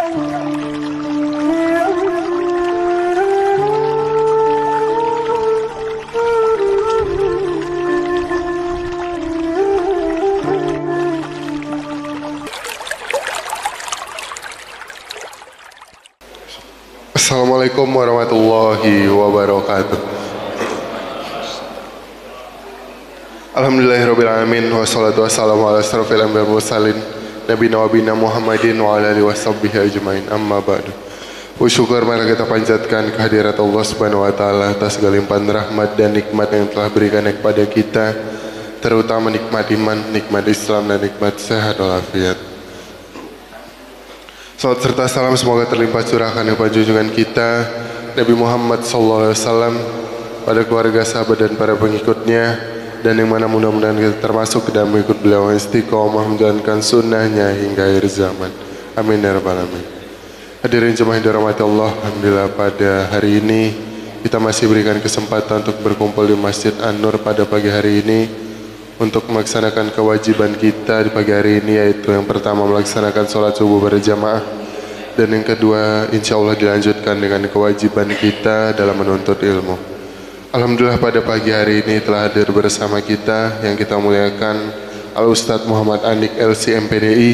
Assalamualaikum warahmatullahi wabarakatuh. Alhamdulillahirrabbilalamin. Wassalatu wassalamu ala asrafil anbiya'i wal mursalin Nabiyina wa bina Muhammadin wa ala alihi washabbihi ajmain. Amma ba'du. Syukur mari kita panjatkan kehadirat Allah Subhanahu wa taala atas segala limpahan rahmat dan nikmat yang telah berikan kepada kita, terutama nikmat iman, nikmat Islam dan nikmat sehat walafiat. Salat serta salam semoga terlimpah curahkan kepada junjungan kita Nabi Muhammad SAW, pada keluarga, sahabat dan para pengikutnya, dan yang mana mudah-mudahan kita termasuk dan mengikut beliau istiqomah menjalankan sunnahnya hingga akhir zaman. Amin ya rabbal alamin. Hadirin jemaah yang dirahmati Allah, alhamdulillah pada hari ini kita masih berikan kesempatan untuk berkumpul di Masjid An-Nur pada pagi hari ini untuk melaksanakan kewajiban kita di pagi hari ini, yaitu yang pertama melaksanakan sholat subuh berjamaah, dan yang kedua insya Allah dilanjutkan dengan kewajiban kita dalam menuntut ilmu. Alhamdulillah pada pagi hari ini telah hadir bersama kita yang kita muliakan Al-Ustadz Muhammad Andik LC MPDI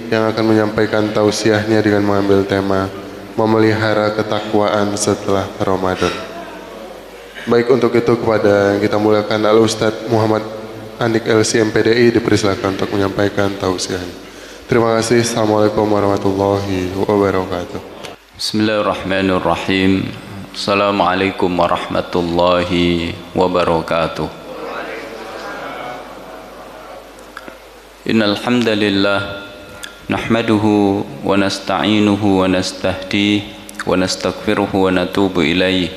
yang akan menyampaikan tausiahnya dengan mengambil tema memelihara ketakwaan setelah Ramadan. Baik, untuk itu kepada yang kita muliakan Al-Ustadz Muhammad Andik LC MPDI dipersilakan untuk menyampaikan tausiah. Terima kasih. Assalamualaikum warahmatullahi wabarakatuh. Bismillahirrahmanirrahim. Assalamualaikum warahmatullahi wabarakatuh. Innal hamdalillah nahmaduhu wa nasta'inuhu wa nastahdihi wa nastaghfiruhu wa natubu ilaihi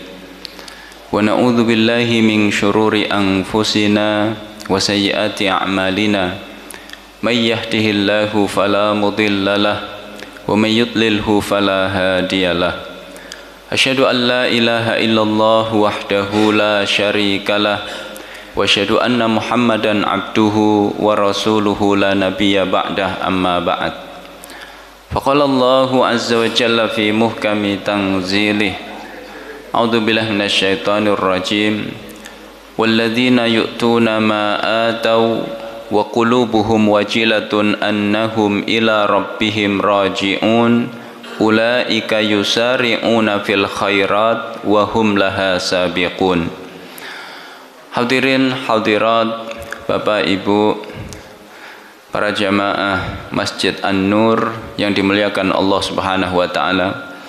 wa na'udzu billahi min syururi anfusina wa sayyiati a'malina may yahdihillahu fala mudilla lah wa may yudlilhu fala hadiyalah. Asyhadu an la ilaha illallah wahdahu la syarika lah wa asyhadu anna Muhammadan abduhu wa rasuluhu la nabiyya ba'dah, amma ba'd. Faqala Allahu azza wa jalla fi muhkami tanzilih, a'udzu billahi minasyaitonir rajim. Walladzina yu'tuna ma atau wa qulubuhum wajilatun annahum ila rabbihim raji'un ulaika yusari'una fil khairat wa hum laha sabiqun. Hadirin hadirat, Bapak Ibu, para jamaah Masjid An-Nur yang dimuliakan Allah Subhanahu wa taala.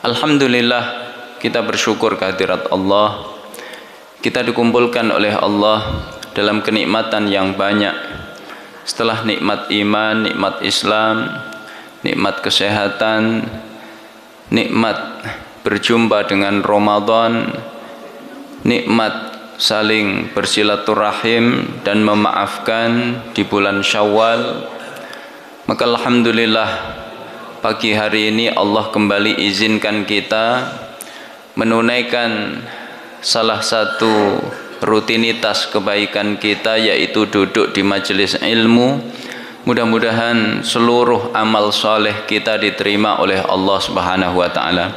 Alhamdulillah, kita bersyukur kehadirat Allah. Kita dikumpulkan oleh Allah dalam kenikmatan yang banyak. Setelah nikmat iman, nikmat Islam, nikmat kesehatan, nikmat berjumpa dengan Ramadan, nikmat saling bersilaturahim dan memaafkan di bulan Syawal, maka alhamdulillah pagi hari ini Allah kembali izinkan kita menunaikan salah satu rutinitas kebaikan kita, yaitu duduk di majelis ilmu. Mudah-mudahan seluruh amal soleh kita diterima oleh Allah Subhanahu wa ta'ala.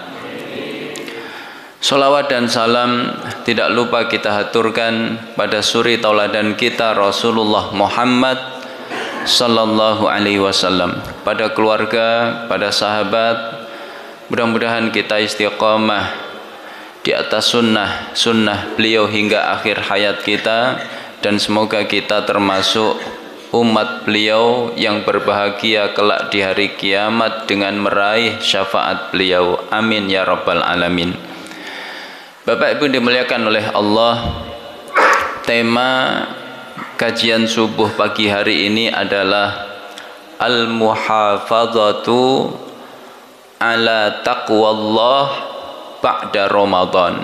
Salawat dan salam tidak lupa kita haturkan pada suri tauladan kita Rasulullah Muhammad sallallahu alaihi wasallam, pada keluarga, pada sahabat. Mudah-mudahan kita istiqamah di atas sunnah beliau hingga akhir hayat kita, dan semoga kita termasuk umat beliau yang berbahagia kelak di hari kiamat dengan meraih syafaat beliau. Amin ya rabbal alamin. Bapak Ibu dimuliakan oleh Allah, tema kajian subuh pagi hari ini adalah al-muhafadzatu ala taqwallah ba'da Ramadan,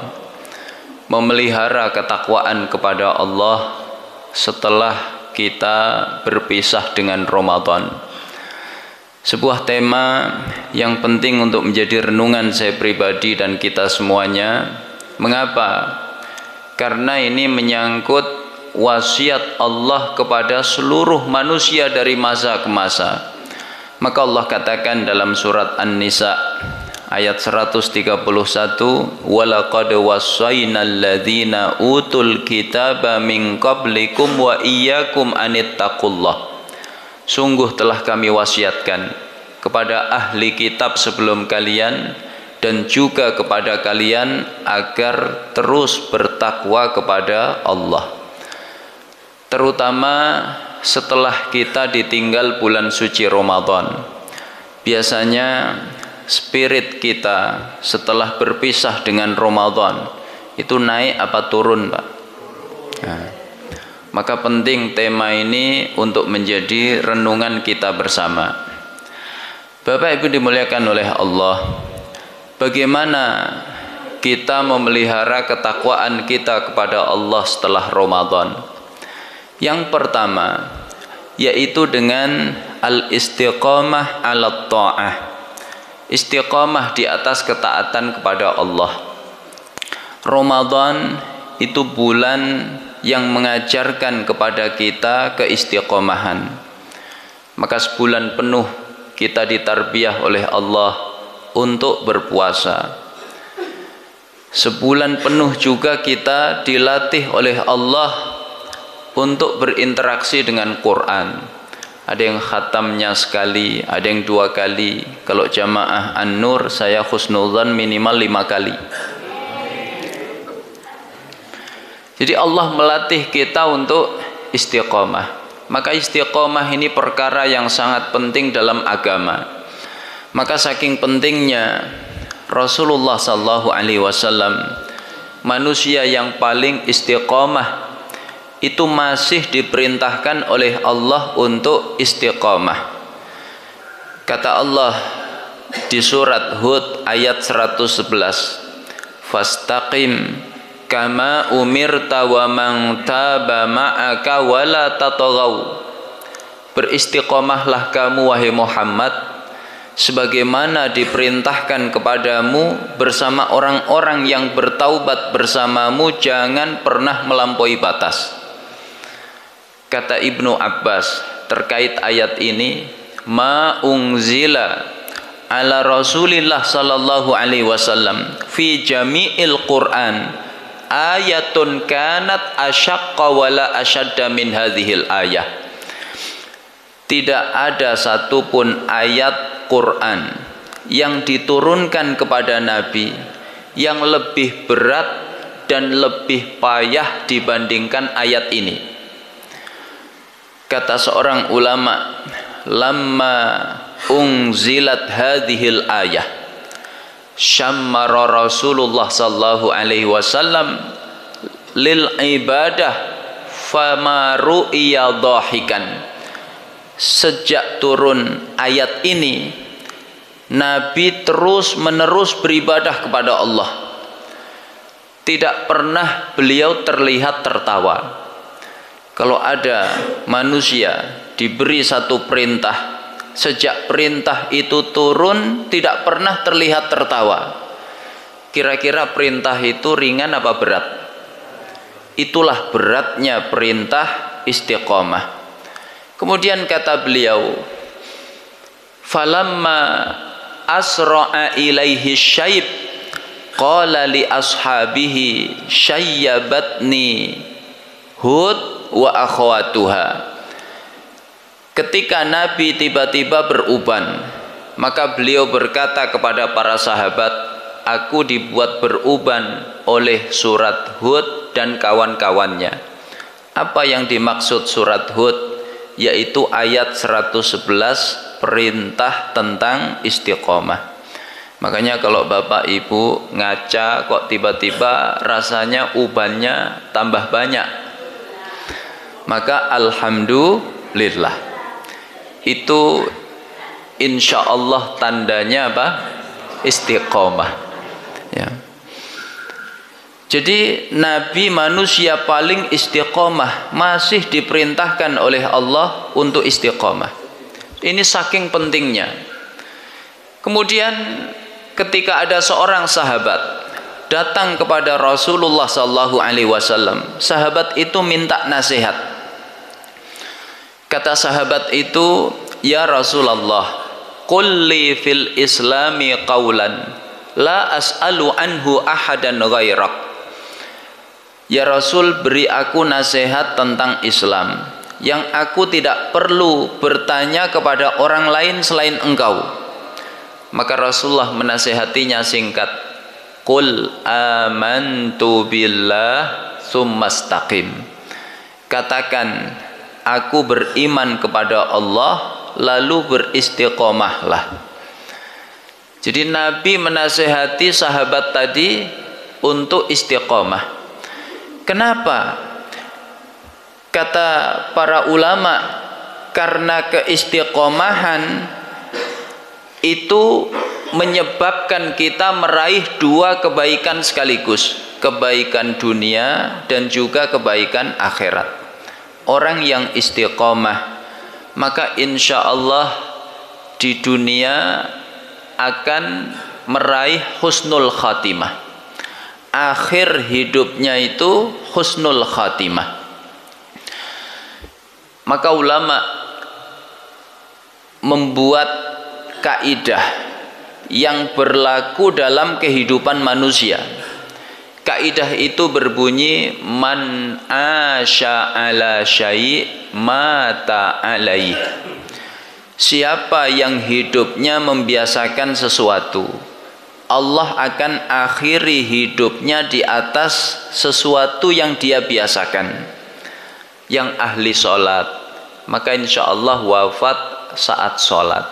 memelihara ketakwaan kepada Allah setelah kita berpisah dengan Ramadan. Sebuah tema yang penting untuk menjadi renungan saya pribadi dan kita semuanya. Mengapa? Karena ini menyangkut wasiat Allah kepada seluruh manusia dari masa ke masa. Maka Allah katakan dalam surat An-Nisa ayat 131, walaqad wassaynal ladzina utul kitaba min qablikum wa iyyakum anittaqullah. Sungguh telah kami wasiatkan kepada ahli kitab sebelum kalian dan juga kepada kalian agar terus bertakwa kepada Allah, terutama setelah kita ditinggal bulan suci Ramadan. Biasanya spirit kita setelah berpisah dengan Ramadan itu naik apa turun, Pak? Nah, maka penting tema ini untuk menjadi renungan kita bersama. Bapak Ibu dimuliakan oleh Allah, bagaimana kita memelihara ketakwaan kita kepada Allah setelah Ramadan? Yang pertama yaitu dengan al-istiqamah ala ta'ah, istiqamah di atas ketaatan kepada Allah. Ramadan itu bulan yang mengajarkan kepada kita keistiqomahan. Maka sebulan penuh kita ditarbiyah oleh Allah untuk berpuasa. Sebulan penuh juga kita dilatih oleh Allah untuk berinteraksi dengan Quran. Ada yang khatamnya sekali, ada yang 2 kali. Kalau jamaah An-Nur saya husnudzan minimal 5 kali. Jadi Allah melatih kita untuk istiqomah. Maka istiqomah ini perkara yang sangat penting dalam agama. Maka saking pentingnya Rasulullah SAW, manusia yang paling istiqomah, itu masih diperintahkan oleh Allah untuk istiqamah. Kata Allah di surat Hud ayat 111, fastaqim kama umirta wa man taba ma'aka wala tataghaw. Beristiqamahlah kamu wahai Muhammad sebagaimana diperintahkan kepadamu bersama orang-orang yang bertaubat bersamamu, jangan pernah melampaui batas. Kata Ibnu Abbas terkait ayat ini, ma unzila ala Rasulillah sallallahu alaihi wasallam fi jami'il Qur'an ayatun kanat asyaqqa wala asyadda min hadhil ayah. Tidak ada satupun ayat Quran yang diturunkan kepada Nabi yang lebih berat dan lebih payah dibandingkan ayat ini. Kata seorang ulama, lamma unzilat hadhil ayah syammara Rasulullah sallallahu alaihi wasallam lil ibadah fama ru'iya dhahikan. Sejak turun ayat ini, Nabi terus menerus beribadah kepada Allah. Tidak pernah beliau terlihat tertawa. Kalau ada manusia diberi satu perintah, sejak perintah itu turun tidak pernah terlihat tertawa. Kira-kira perintah itu ringan apa berat? Itulah beratnya perintah istiqamah. Kemudian kata beliau, falamma asra'a ilaihi syaib qala li ashabihi syayyabatni Hud wa akhwatuha. Ketika Nabi tiba-tiba beruban, maka beliau berkata kepada para sahabat, aku dibuat beruban oleh surat Hud dan kawan-kawannya. Apa yang dimaksud surat Hud? Yaitu ayat 111 perintah tentang istiqomah. Makanya kalau Bapak Ibu ngaca kok tiba-tiba rasanya ubannya tambah banyak, maka alhamdulillah, itu insya Allah tandanya apa? Istiqomah ya. Jadi Nabi manusia paling istiqomah, masih diperintahkan oleh Allah untuk istiqomah. Ini saking pentingnya. Kemudian ketika ada seorang sahabat datang kepada Rasulullah SAW, sahabat itu minta nasihat. Kata sahabat itu, ya Rasulullah, qul li fil islami qawlan la as'alu anhu ahadan ghairak. Ya Rasul, beri aku nasihat tentang Islam yang aku tidak perlu bertanya kepada orang lain selain engkau. Maka Rasulullah menasihatinya singkat, qul amantu billah tsumastaqim. Katakan, aku beriman kepada Allah lalu beristiqomahlah. Jadi Nabi menasihati sahabat tadi untuk istiqomah. Kenapa? Kata para ulama, karena keistiqomahan itu menyebabkan kita meraih dua kebaikan sekaligus, kebaikan dunia dan juga kebaikan akhirat. Orang yang istiqomah, maka insya Allah di dunia akan meraih husnul khatimah. Akhir hidupnya itu husnul khatimah. Maka ulama membuat kaidah yang berlaku dalam kehidupan manusia. Kaidah itu berbunyi, man asya ala syai' mata alaih. Siapa yang hidupnya membiasakan sesuatu, Allah akan akhiri hidupnya di atas sesuatu yang dia biasakan. Yang ahli sholat, maka insya Allah wafat saat sholat.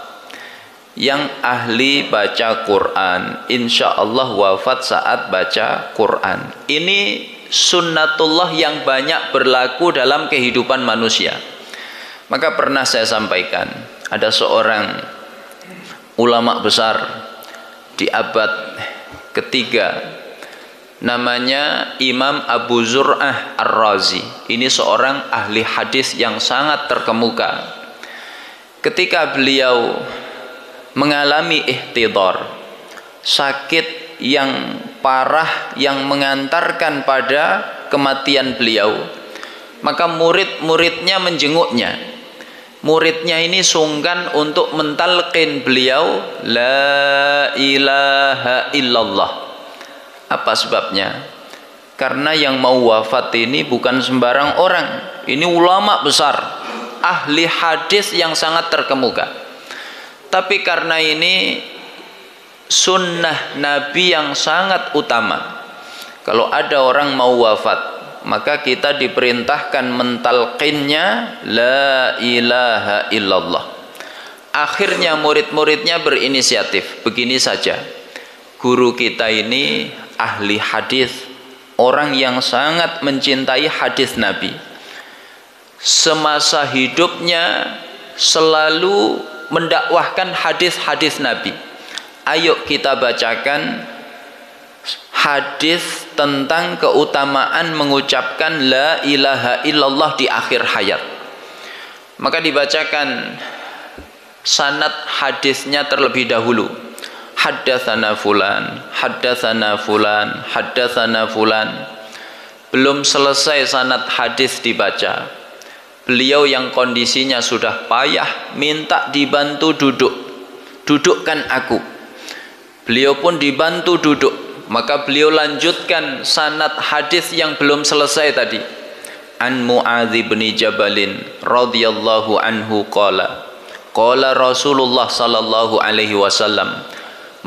Yang ahli baca Quran, insya Allah wafat saat baca Quran. Ini sunnatullah yang banyak berlaku dalam kehidupan manusia. Maka pernah saya sampaikan, ada seorang ulama besar di abad ketiga, namanya Imam Abu Zur'ah Ar-Razi. Ini seorang ahli hadis yang sangat terkemuka. Ketika beliau mengalami ihtidhar, sakit yang parah yang mengantarkan pada kematian beliau, maka murid-muridnya menjenguknya. Muridnya ini sungkan untuk mentalqin beliau la ilaha illallah. Apa sebabnya? Karena yang mau wafat ini bukan sembarang orang. Ini ulama besar, ahli hadis yang sangat terkemuka. Tapi karena ini sunnah Nabi yang sangat utama, kalau ada orang mau wafat, maka kita diperintahkan mentalqinnya la ilaha illallah. Akhirnya murid-muridnya berinisiatif, begini saja, guru kita ini ahli hadis, orang yang sangat mencintai hadis Nabi, semasa hidupnya selalu mendakwahkan hadis-hadis Nabi. Ayo kita bacakan hadis tentang keutamaan mengucapkan la ilaha illallah di akhir hayat. Maka dibacakan sanad hadisnya terlebih dahulu. Haddatsana fulan, haddatsana fulan, haddatsana fulan. Belum selesai sanad hadis dibaca, beliau yang kondisinya sudah payah minta dibantu duduk. Dudukkan aku. Beliau pun dibantu duduk. Maka beliau lanjutkan sanad hadis yang belum selesai tadi. An Mu'adz bin Jabalin radhiyallahu anhu qala Rasulullah sallallahu alaihi wasallam,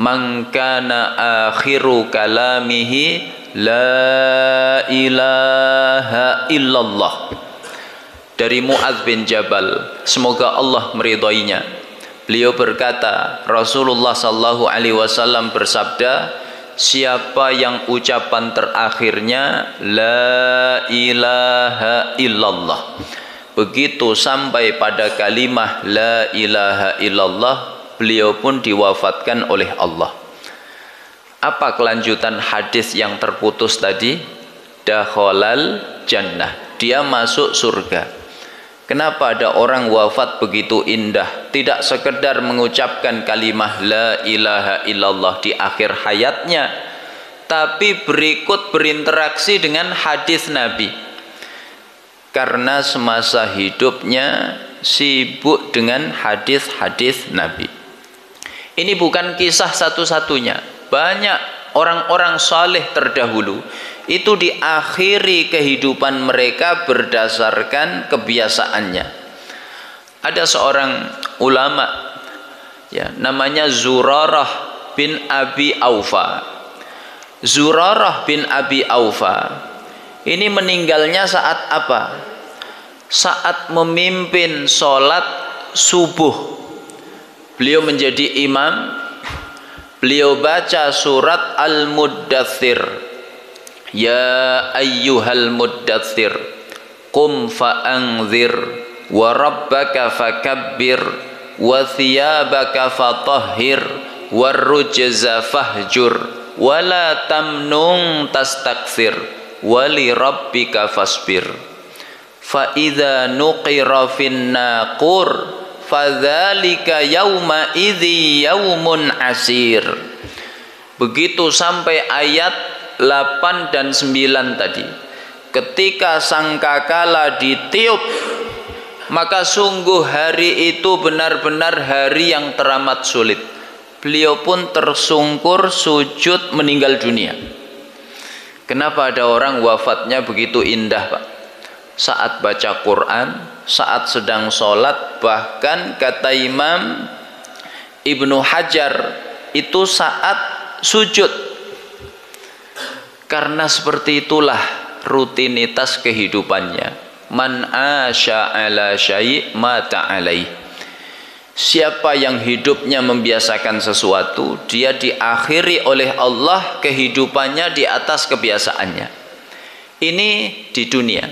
man kana akhiru kalamihi la ilaha illallah. Dari Mu'adz bin Jabal, semoga Allah meridhoinya. Beliau berkata, Rasulullah sallallahu alaihi wasallam bersabda, siapa yang ucapan terakhirnya la ilaha illallah, begitu sampai pada kalimah la ilaha illallah, beliau pun diwafatkan oleh Allah. Apa kelanjutan hadis yang terputus tadi? Dakhalal jannah, dia masuk surga. Kenapa ada orang wafat begitu indah, tidak sekedar mengucapkan kalimah la ilaha illallah di akhir hayatnya, tapi berikut berinteraksi dengan hadis Nabi. Karena semasa hidupnya sibuk dengan hadis-hadis Nabi. Ini bukan kisah satu-satunya. Banyak orang-orang saleh terdahulu itu diakhiri kehidupan mereka berdasarkan kebiasaannya. Ada seorang ulama ya, namanya Zurarah bin Abi Aufa. Zurarah bin Abi Aufa ini meninggalnya saat apa? Saat memimpin sholat subuh. Beliau menjadi imam. Beliau baca surat Al-Muddathir. Ya ayyuhal muddathir, qum fa'anzir, wa rabbaka fakabbir, wa thiyabaka fatahhir, wa rujza fahjur, wa la tamnun tastakthir, wa li rabbika fasbir. Fa idza nuqira fin naqur fadzalika yauma idzi yaumun asir. Begitu sampai ayat 8 dan 9 tadi. Ketika sangkakala ditiup, maka sungguh hari itu benar-benar hari yang teramat sulit. Beliau pun tersungkur sujud meninggal dunia. Kenapa ada orang wafatnya begitu indah, Pak? Saat baca Quran, saat sedang sholat, bahkan kata Imam Ibnu Hajar itu saat sujud. Karena seperti itulah rutinitas kehidupannya. Man asya ala syai' mata alaih. Siapa yang hidupnya membiasakan sesuatu, dia diakhiri oleh Allah kehidupannya di atas kebiasaannya. Ini di dunia.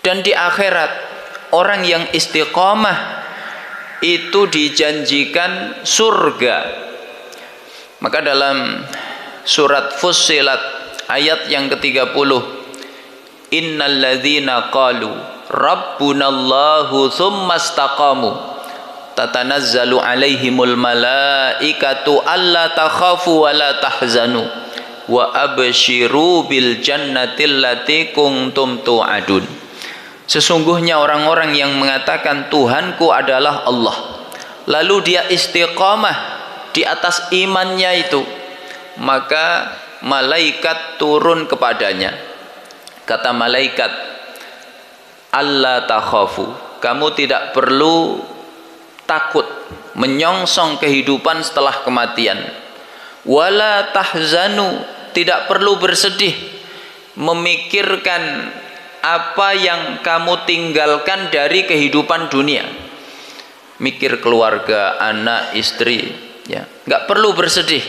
Dan di akhirat, orang yang istiqomah itu dijanjikan surga. Maka dalam surat Fussilat ayat yang ke-30, innal ladzina qalu rabbunallahu tsumma istaqamu tatanazzalu alaihimul malaikatu alla takhafu wa la tahzanu wa abshiru bil jannati allati kuntum tu'adun. Sesungguhnya orang-orang yang mengatakan Tuhanku adalah Allah, lalu dia istiqamah di atas imannya itu, maka malaikat turun kepadanya. Kata malaikat, Allah takhafu, kamu tidak perlu takut menyongsong kehidupan setelah kematian. Wala tahzanu, tidak perlu bersedih memikirkan apa yang kamu tinggalkan dari kehidupan dunia. Mikir keluarga, anak, istri, ya, nggak perlu bersedih.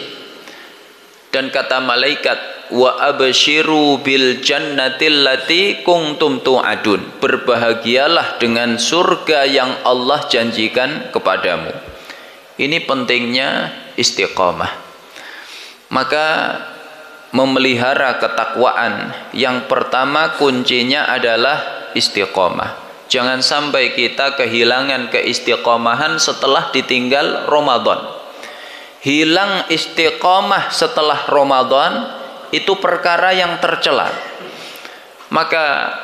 Dan kata malaikat, wa abshiru bil jannatil lati kuntum tu'adun, berbahagialah dengan surga yang Allah janjikan kepadamu. Ini pentingnya istiqamah. Maka memelihara ketakwaan, yang pertama kuncinya adalah istiqamah. Jangan sampai kita kehilangan keistiqomahan setelah ditinggal Ramadan. Hilang istiqamah setelah Ramadan itu perkara yang tercela. Maka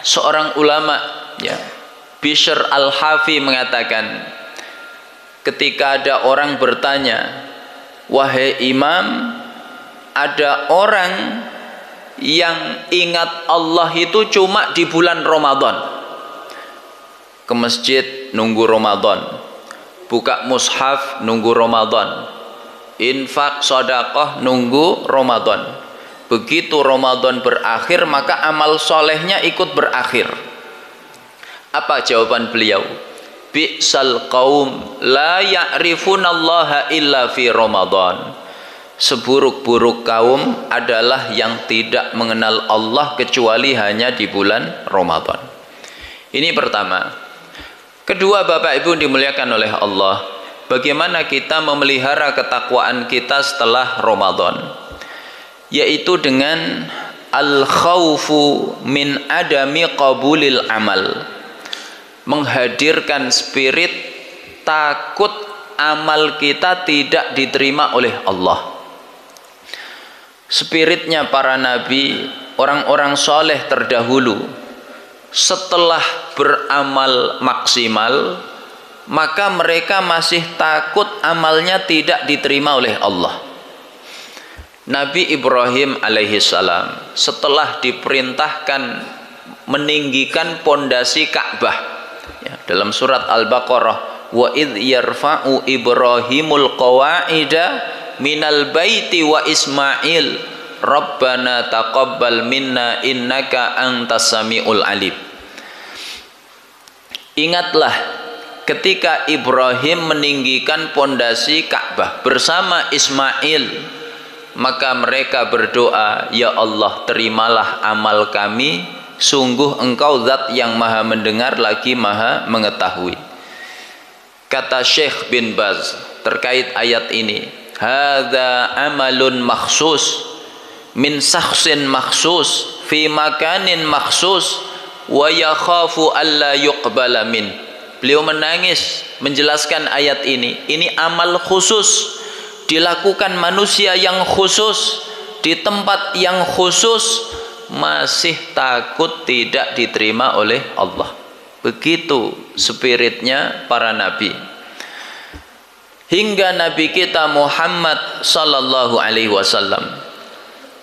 seorang ulama, ya, Bishr al-Hafi mengatakan, ketika ada orang bertanya, wahai imam, ada orang yang ingat Allah itu cuma di bulan Ramadan. Ke masjid nunggu Ramadan, buka mushaf nunggu Ramadan, infak sedekah nunggu Ramadan. Begitu Ramadan berakhir, maka amal solehnya ikut berakhir. Apa jawaban beliau? Bi'sal qaum la ya'rifunallaha illa fi Ramadan. Seburuk-buruk kaum adalah yang tidak mengenal Allah kecuali hanya di bulan Ramadan. Ini pertama. Kedua, Bapak Ibu dimuliakan oleh Allah, bagaimana kita memelihara ketakwaan kita setelah Ramadan, yaitu dengan al-khawfu min adami qabulil amal, menghadirkan spirit takut amal kita tidak diterima oleh Allah. Spiritnya para nabi, orang-orang soleh terdahulu, setelah beramal maksimal, maka mereka masih takut amalnya tidak diterima oleh Allah. Nabi Ibrahim alaihissalam setelah diperintahkan meninggikan pondasi Ka'bah, ya, dalam surat Al-Baqarah, wa idh yarfa'u Ibrahimul qawa'ida minal baiti wa Ismail Rabbana taqabbal minna innaka antas samiul alim. Ingatlah ketika Ibrahim meninggikan pondasi Ka'bah bersama Ismail, maka mereka berdoa, ya Allah, terimalah amal kami, sungguh Engkau zat yang maha mendengar lagi maha mengetahui. Kata Syekh bin Baz terkait ayat ini, hadza amalun makhsus min sakhsin makhsus fi makanin makhsus wa yakhafu alla yuqbala min. Beliau menangis menjelaskan ayat ini. Ini amal khusus, dilakukan manusia yang khusus di tempat yang khusus, masih takut tidak diterima oleh Allah. Begitu spiritnya para nabi. Hingga Nabi kita Muhammad sallallahu alaihi wasallam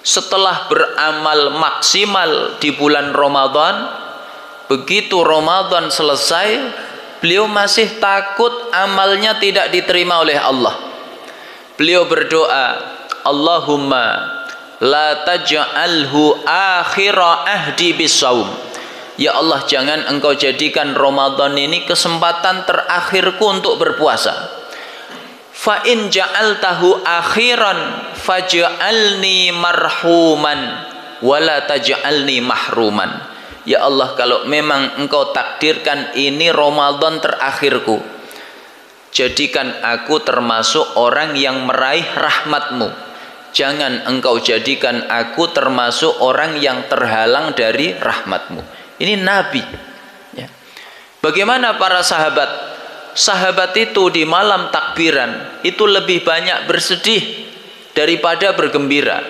setelah beramal maksimal di bulan Ramadan, begitu Ramadan selesai, beliau masih takut amalnya tidak diterima oleh Allah. Beliau berdoa, Allahumma la taj'alhu akhira ahdi bisawm. Ya Allah, jangan Engkau jadikan Ramadan ini kesempatan terakhirku untuk berpuasa. Fa in ja'altahu akhiran faj'alni marhuman wala taj'alni mahruman. Ya Allah, kalau memang Engkau takdirkan ini Ramadan terakhirku, jadikan aku termasuk orang yang meraih rahmat-Mu. Jangan Engkau jadikan aku termasuk orang yang terhalang dari rahmat-Mu. Ini Nabi, ya. Bagaimana para sahabat? Sahabat itu di malam takbiran itu lebih banyak bersedih daripada bergembira.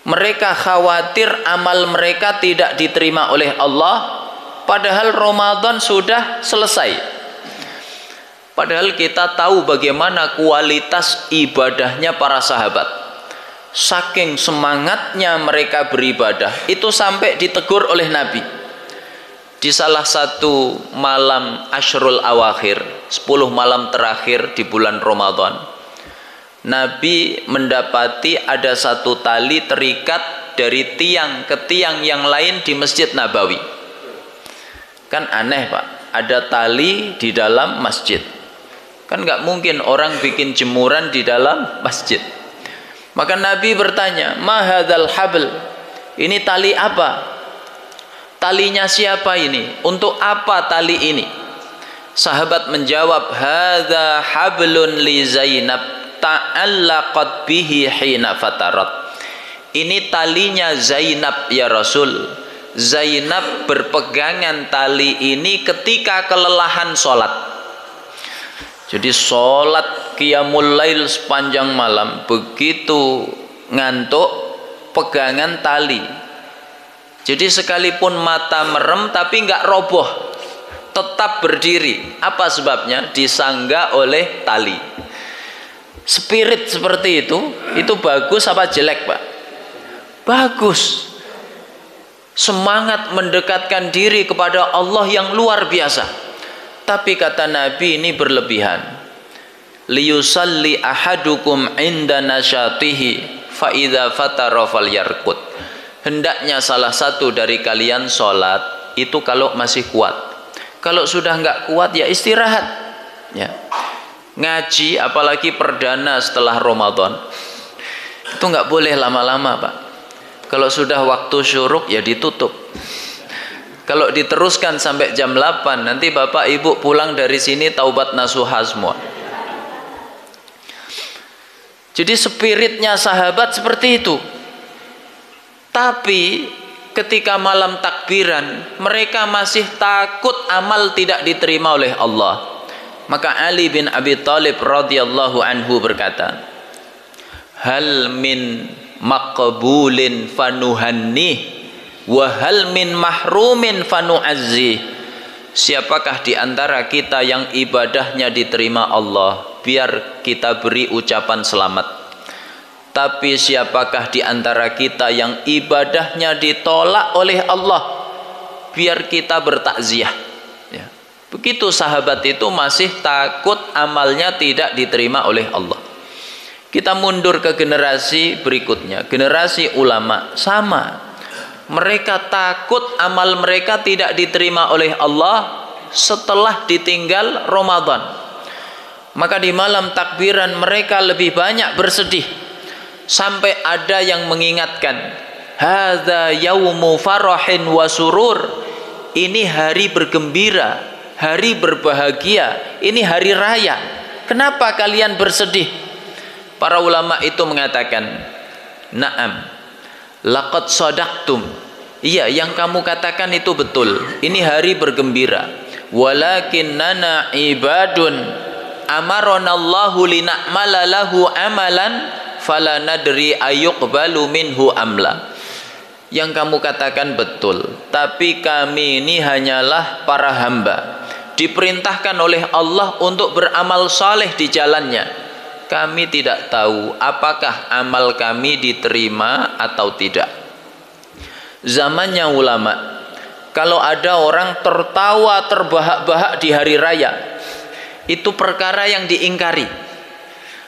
Mereka khawatir amal mereka tidak diterima oleh Allah, padahal Ramadan sudah selesai. Padahal kita tahu bagaimana kualitas ibadahnya para sahabat. Saking semangatnya mereka beribadah, itu sampai ditegur oleh Nabi. Di salah satu malam Ashrul Awakhir, 10 malam terakhir di bulan Ramadan, Nabi mendapati ada satu tali terikat dari tiang ke tiang yang lain di Masjid Nabawi. Kan aneh, Pak, ada tali di dalam masjid. Kan nggak mungkin orang bikin jemuran di dalam masjid. Maka Nabi bertanya, ma hadzal habl? Ini tali apa? Talinya siapa ini? Untuk apa tali ini? Sahabat menjawab, hadza hablun li Zainab ta'allaqat bihi hina fatarat. Ini talinya Zainab ya Rasul. Zainab berpegangan tali ini ketika kelelahan sholat. Jadi sholat qiyamul lail sepanjang malam, begitu ngantuk pegangan tali. Jadi sekalipun mata merem tapi nggak roboh, tetap berdiri. Apa sebabnya? Disangga oleh tali. Spirit seperti itu bagus apa jelek, Pak? Bagus. Semangat mendekatkan diri kepada Allah yang luar biasa. Tapi kata Nabi ini berlebihan. Liyusalli ahadukum inda nasyatihi fa idza fatara falyarqud. Hendaknya salah satu dari kalian sholat itu kalau masih kuat. Kalau sudah nggak kuat ya istirahat, ya. Ngaji apalagi perdana setelah Ramadan itu nggak boleh lama-lama, Pak. Kalau sudah waktu syuruk ya ditutup. Kalau diteruskan sampai jam 8, nanti Bapak Ibu pulang dari sini taubat nasuha semua. Jadi spiritnya sahabat seperti itu. Tapi ketika malam takbiran, mereka masih takut amal tidak diterima oleh Allah. Maka Ali bin Abi Thalib radhiyallahu anhu berkata, hal min maqbulin fanuhannih wa hal min mahrumin fanu'azzi. siapakah di antara kita yang ibadahnya diterima Allah? Biar kita beri ucapan selamat. Tapi siapakah di antara kita yang ibadahnya ditolak oleh Allah? Biar kita bertakziah. Ya. Begitu sahabat itu masih takut amalnya tidak diterima oleh Allah. Kita mundur ke generasi berikutnya, generasi ulama, sama. Mereka takut amal mereka tidak diterima oleh Allah setelah ditinggal Ramadan. Maka di malam takbiran mereka lebih banyak bersedih. Sampai ada yang mengingatkan, hadza yaumu farahin wa surur. Ini hari bergembira, hari berbahagia, ini hari raya. Kenapa kalian bersedih? Para ulama itu mengatakan, na'am, laqad sadaqtum. Iya, yang kamu katakan itu betul. Ini hari bergembira. Walakinnana ibadun amaronallahu lina'mala lahu amalan fala nadri ayuqbalu minhu amla. Yang kamu katakan betul, tapi kami ini hanyalah para hamba, diperintahkan oleh Allah untuk beramal saleh di jalannya. Kami tidak tahu apakah amal kami diterima atau tidak. Zamannya ulama, kalau ada orang tertawa terbahak-bahak di hari raya, itu perkara yang diingkari.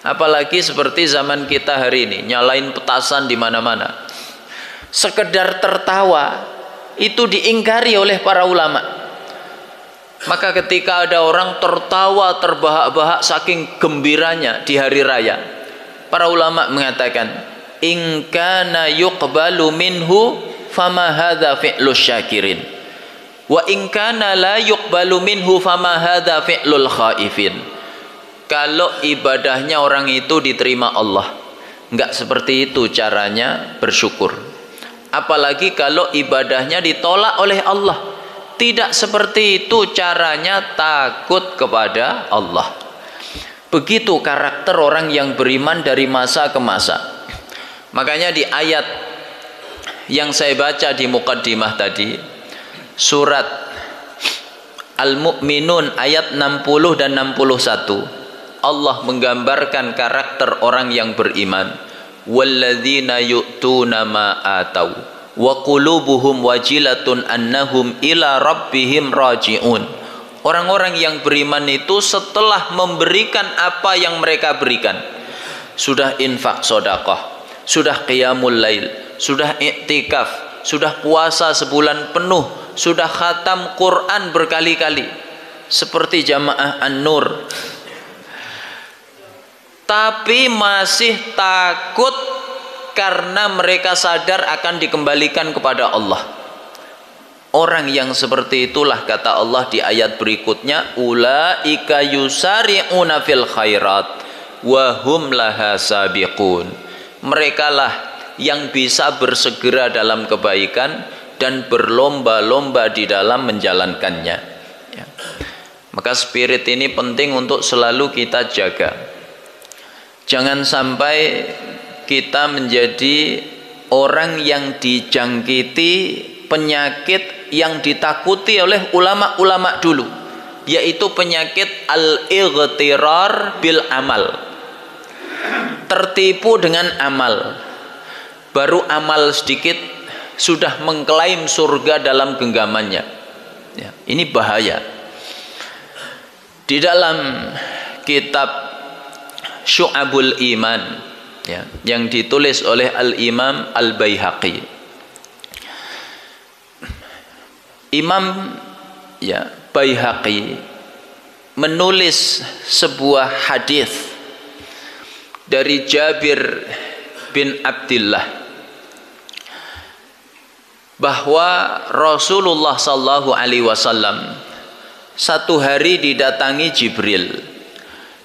Apalagi seperti zaman kita hari ini, nyalain petasan di mana-mana. Sekedar tertawa itu diingkari oleh para ulama. Maka ketika ada orang tertawa terbahak-bahak saking gembiranya di hari raya, para ulama mengatakan, in kana yuqbalu minhu fama hadza fi'lus syakirin wa in kana la yuqbalu minhu fama hadza fi'lul khaifin. Kalau ibadahnya orang itu diterima Allah, enggak seperti itu caranya bersyukur. Apalagi kalau ibadahnya ditolak oleh Allah, tidak seperti itu caranya takut kepada Allah. Begitu karakter orang yang beriman dari masa ke masa. Makanya di ayat yang saya baca di muqaddimah tadi, surat Al-Mu'minun ayat 60 dan 61, Allah menggambarkan karakter orang yang beriman. Walladzina yu'tuna ma atau wa qulubuhum wajilatun annahum ila rabbihim raji'un. Orang-orang yang beriman itu setelah memberikan apa yang mereka berikan, sudah infak sedekah, sudah qiyamul lail, sudah iktikaf, sudah puasa sebulan penuh, sudah khatam Quran berkali-kali seperti jamaah An-Nur, tapi masih takut karena mereka sadar akan dikembalikan kepada Allah. Orang yang seperti itulah kata Allah di ayat berikutnya, ulaika yusari'una fil khairat wa hum laha sabiqun. Merekalah yang bisa bersegera dalam kebaikan dan berlomba-lomba di dalam menjalankannya. Ya. Maka spirit ini penting untuk selalu kita jaga. Jangan sampai kita menjadi orang yang dijangkiti penyakit yang ditakuti oleh ulama-ulama dulu, yaitu penyakit al-ightirar bil amal. Tertipu dengan amal. Baru amal sedikit sudah mengklaim surga dalam genggamannya. Ya, ini bahaya. Di dalam kitab Syu'abul Iman, ya, yang ditulis oleh Al-Imam Al-Baihaqi, Imam ya Baihaqi menulis sebuah hadis dari Jabir bin Abdullah bahwa Rasulullah sallallahu alaihi wasallam satu hari didatangi Jibril.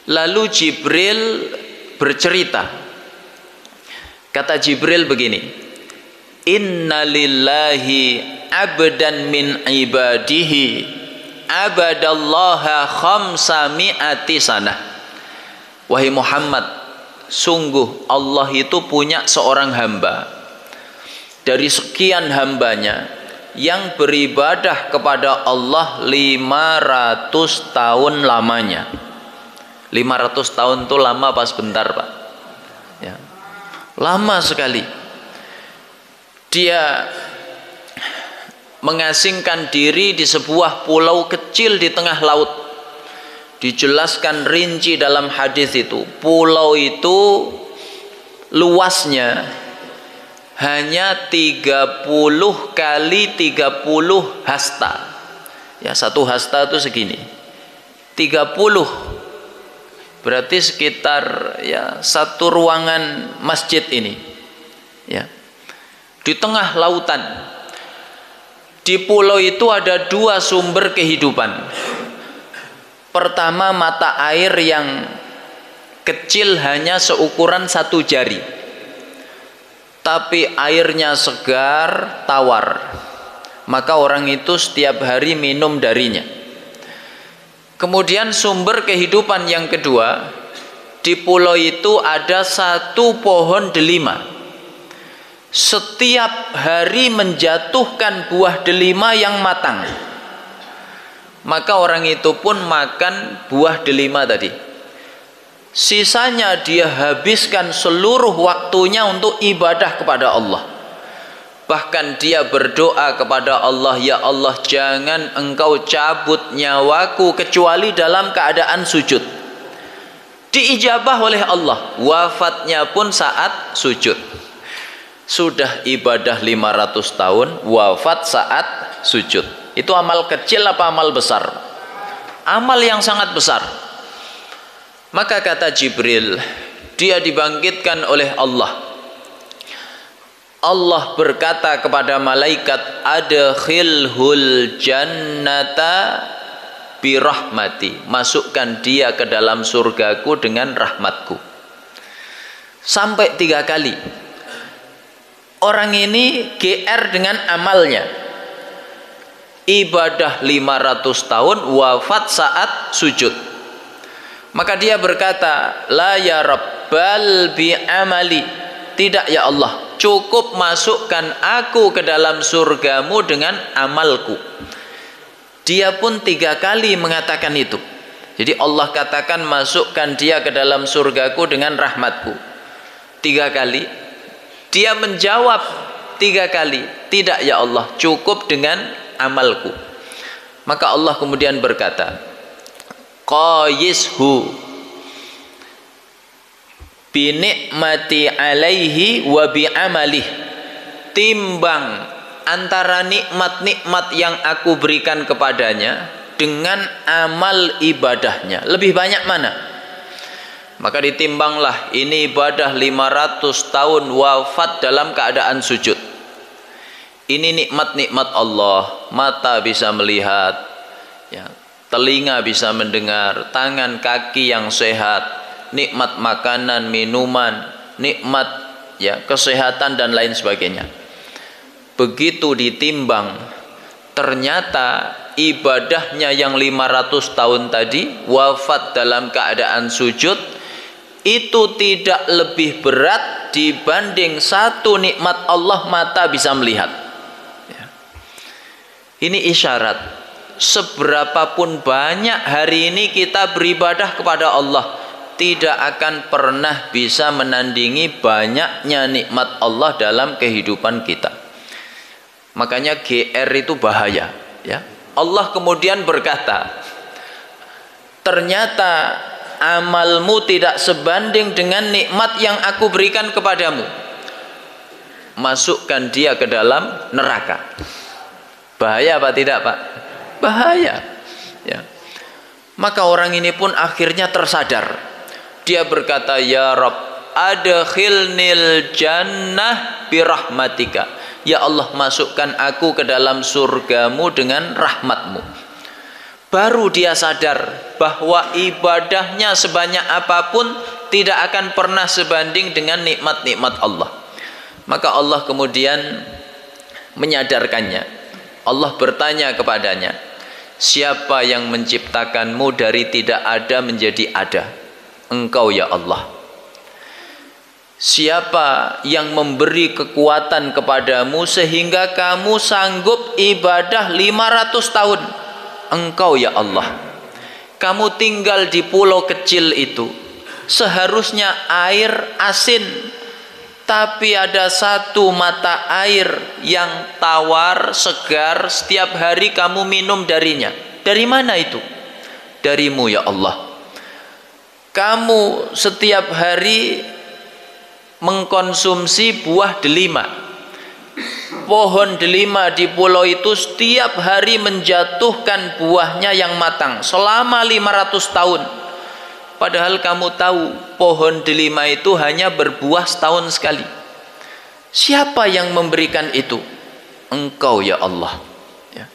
Lalu Jibril bercerita. Kata Jibril begini, inna lillahi abdan min ibadihi abadallaha khamsami'ati sanah. Wahai Muhammad, sungguh Allah itu punya seorang hamba. Dari sekian hambanya, yang beribadah kepada Allah 500 tahun lamanya. 500 tahun itu lama pas bentar, Pak. Ya. Lama sekali. Dia mengasingkan diri di sebuah pulau kecil di tengah laut. Dijelaskan rinci dalam hadis itu. Pulau itu luasnya hanya 30 kali 30 hasta. Ya, satu hasta itu segini. 30 berarti sekitar ya satu ruangan masjid ini. Ya. Di tengah lautan. Di pulau itu ada 2 sumber kehidupan. Pertama, mata air yang kecil hanya seukuran 1 jari. Tapi airnya segar, tawar. Maka orang itu setiap hari minum darinya. Kemudian sumber kehidupan yang kedua, di pulau itu ada 1 pohon delima. Setiap hari menjatuhkan buah delima yang matang. Maka orang itu pun makan buah delima tadi. Sisanya dia habiskan seluruh waktunya untuk ibadah kepada Allah. Bahkan dia berdoa kepada Allah, ya Allah, jangan engkau cabut nyawaku kecuali dalam keadaan sujud. Diijabah oleh Allah, wafatnya pun saat sujud. Sudah ibadah 500 tahun, wafat saat sujud. Itu amal kecil apa amal besar? Amal yang sangat besar. Maka kata Jibril, dia dibangkitkan oleh Allah. Allah berkata kepada malaikat, adkhilhul jannata birahmati, masukkan dia ke dalam surgaku dengan rahmatku. Sampai 3 kali. Orang ini GR dengan amalnya. Ibadah 500 tahun, wafat saat sujud. Maka dia berkata, la ya rabbal bi amali, tidak ya Allah, cukup masukkan aku ke dalam surgamu dengan amalku. Dia pun 3 kali mengatakan itu. Jadi Allah katakan masukkan dia ke dalam surgaku dengan rahmatku. 3 kali. Dia menjawab 3 kali, tidak ya Allah, cukup dengan amalku. Maka Allah kemudian berkata, qayishu binikmati alaihi wa bi amalih, timbang antara nikmat-nikmat yang aku berikan kepadanya dengan amal ibadahnya, lebih banyak mana? Maka ditimbanglah, ini ibadah 500 tahun, wafat dalam keadaan sujud. Ini nikmat-nikmat Allah, mata bisa melihat, ya, telinga bisa mendengar, tangan kaki yang sehat, nikmat makanan, minuman, nikmat ya kesehatan dan lain sebagainya. Begitu ditimbang, ternyata ibadahnya yang 500 tahun tadi, wafat dalam keadaan sujud, itu tidak lebih berat dibanding 1 nikmat Allah, mata bisa melihat. Ya. Ini isyarat, seberapapun banyak hari ini kita beribadah kepada Allah, tidak akan pernah bisa menandingi banyaknya nikmat Allah dalam kehidupan kita. Makanya GR itu bahaya, ya. Allah kemudian berkata, ternyata amalmu tidak sebanding dengan nikmat yang aku berikan kepadamu. Masukkan dia ke dalam neraka. Bahaya apa tidak, Pak? Bahaya, ya. Maka orang ini pun akhirnya tersadar. Dia berkata, ya Rabb, adkhilnil jannah birahmatika, ya Allah, masukkan aku ke dalam surgamu dengan rahmatmu. Baru dia sadar bahwa ibadahnya sebanyak apapun tidak akan pernah sebanding dengan nikmat-nikmat Allah. Maka Allah kemudian menyadarkannya. Allah bertanya kepadanya, siapa yang menciptakanmu dari tidak ada menjadi ada? Engkau ya Allah. Siapa yang memberi kekuatan kepadamu sehingga kamu sanggup ibadah 500 tahun? Engkau ya Allah. Kamu tinggal di pulau kecil itu, seharusnya air asin, tapi ada satu mata air yang tawar, segar, setiap hari kamu minum darinya. Dari mana itu? Darimu ya Allah. Kamu setiap hari mengkonsumsi buah delima. Pohon delima di pulau itu setiap hari menjatuhkan buahnya yang matang selama 500 tahun. Padahal kamu tahu pohon delima itu hanya berbuah setahun sekali. Siapa yang memberikan itu? Engkau ya Allah. Ya.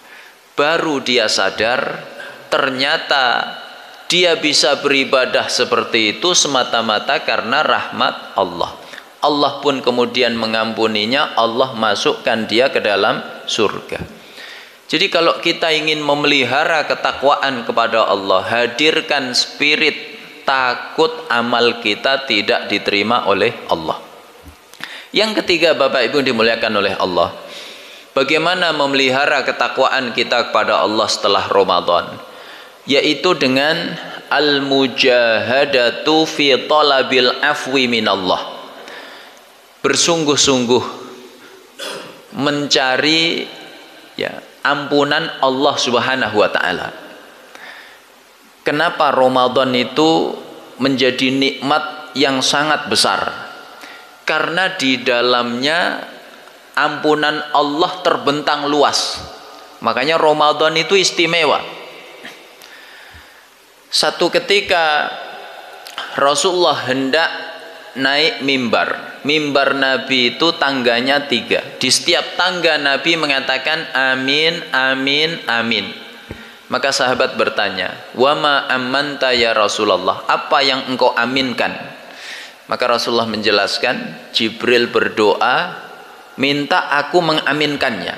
Baru dia sadar ternyata dia bisa beribadah seperti itu semata-mata karena rahmat Allah. Allah pun kemudian mengampuninya, Allah masukkan dia ke dalam surga. Jadi kalau kita ingin memelihara ketakwaan kepada Allah, hadirkan spirit takut amal kita tidak diterima oleh Allah. Yang ketiga, Bapak Ibu dimuliakan oleh Allah, bagaimana memelihara ketakwaan kita kepada Allah setelah Ramadan? Yaitu dengan al-mujahadatu fi talabil afwi minallah. Bersungguh-sungguh mencari ampunan Allah Subhanahu wa taala. Kenapa Ramadan itu menjadi nikmat yang sangat besar? Karena di dalamnya ampunan Allah terbentang luas. Makanya Ramadan itu istimewa. Satu ketika Rasulullah hendak naik mimbar. Mimbar Nabi itu tangganya 3. Di setiap tangga Nabi mengatakan amin, amin, amin. Maka sahabat bertanya, wa ma amanta ya Rasulullah, apa yang engkau aminkan? Maka Rasulullah menjelaskan, Jibril berdoa minta aku mengaminkannya.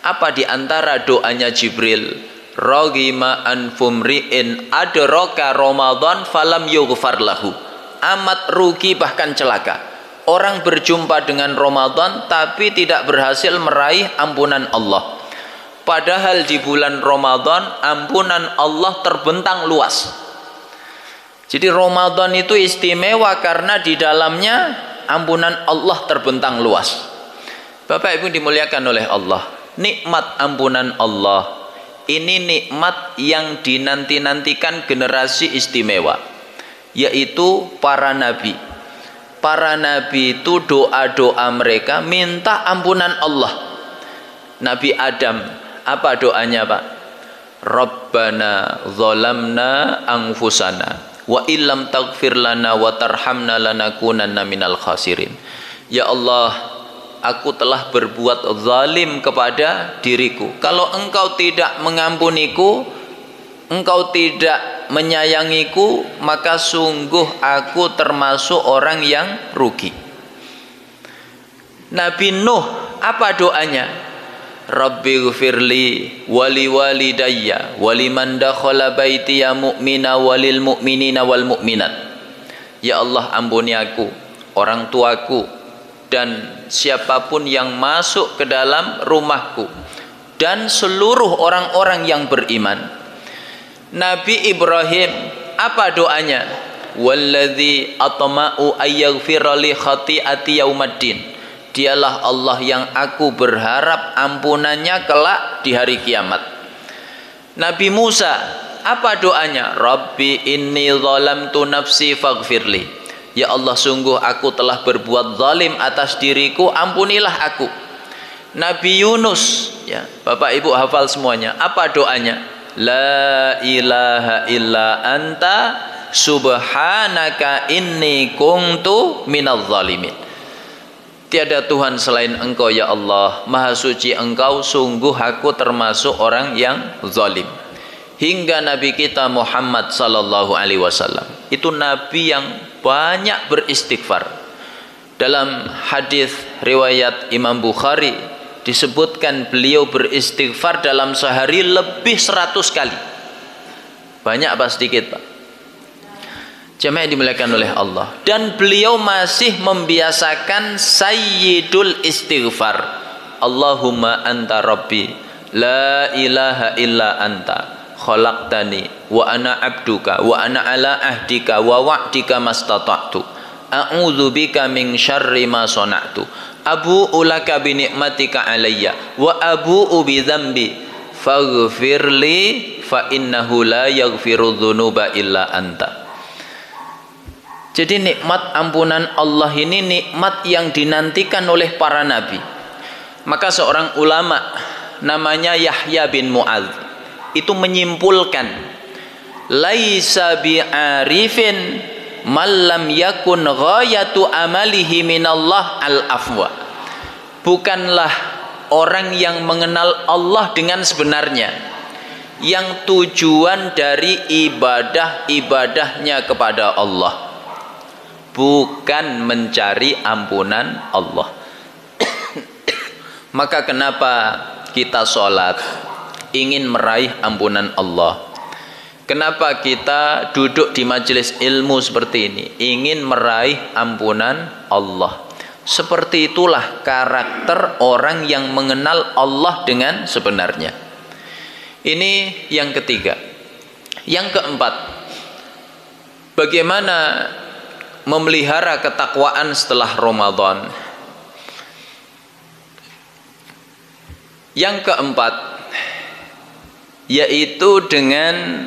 Apa di antara doanya Jibril? Ragima anfumri'in adraka Ramadan falam yughfar lahu. Amat rugi bahkan celaka orang berjumpa dengan Ramadan tapi tidak berhasil meraih ampunan Allah. Padahal di bulan Ramadan ampunan Allah terbentang luas. Jadi Ramadan itu istimewa karena di dalamnya ampunan Allah terbentang luas. Bapak Ibu dimuliakan oleh Allah, nikmat ampunan Allah ini nikmat yang dinanti-nantikan generasi istimewa, yaitu para nabi. Para nabi itu doa-doa mereka minta ampunan Allah. Nabi Adam, apa doanya Pak? Rabbana zalamna anfusana wa illam taghfir lana wa tarhamna lanakunanna minal khasirin. Ya Allah, aku telah berbuat zalim kepada diriku. Kalau engkau tidak mengampuniku, engkau tidak menyayangiku, maka sungguh aku termasuk orang yang rugi. Nabi Nuh, apa doanya? Rabbighfirli wali walidayya waliman dakhala baitiya mu'mina walil mu'minina wal mu'minat. Ya Allah, ampuni aku, orang tuaku, dan siapapun yang masuk ke dalam rumahku, dan seluruh orang-orang yang beriman. Nabi Ibrahim, apa doanya? Walladzi atma'u ayyaghfira li khati'ati yaumaddin. Dialah Allah yang aku berharap ampunannya kelak di hari kiamat. Nabi Musa, apa doanya? Rabbi inni zalamtu nafsi faghfirli. Ya Allah, sungguh aku telah berbuat zalim atas diriku, ampunilah aku. Nabi Yunus, ya Bapak Ibu hafal semuanya, apa doanya? La ilaha illa anta subhanaka inni kuntu minadh zalimin. Tiada Tuhan selain engkau ya Allah, maha suci engkau, sungguh aku termasuk orang yang zalim. Hingga Nabi kita Muhammad sallallahu alaihi wasallam itu nabi yang banyak beristighfar. Dalam hadis riwayat Imam Bukhari disebutkan beliau beristighfar dalam sehari lebih 100 kali. Banyak apa sedikit Pak? Jamaah yang dimuliakan oleh Allah. Dan beliau masih membiasakan sayyidul istighfar. Allahumma anta rabbi la ilaha illa anta khalaqtani wa ana abduka wa ana ala ahdika wa wa'dika mastata'tu a'udzu bika min syarri ma sana'tu abu'u laka bi ni'matika alayya wa abu'u bi dzambi faghfirli fa innahu la yaghfiru dzunuba illa anta. Jadi nikmat ampunan Allah ini nikmat yang dinantikan oleh para nabi. Maka seorang ulama namanya Yahya bin Mu'adz itu menyimpulkan, laisa bi'arifin man lam yakun ghayatu amalihi minallah al-afwa. Bukanlah orang yang mengenal Allah dengan sebenarnya, yang tujuan dari ibadah-ibadahnya kepada Allah bukan mencari ampunan Allah. Maka kenapa kita sholat ingin meraih ampunan Allah? Kenapa kita duduk di majelis ilmu seperti ini ingin meraih ampunan Allah? Seperti itulah karakter orang yang mengenal Allah dengan sebenarnya. Ini yang ketiga. Yang keempat, bagaimana memelihara ketakwaan setelah Ramadan. Yang keempat, yaitu dengan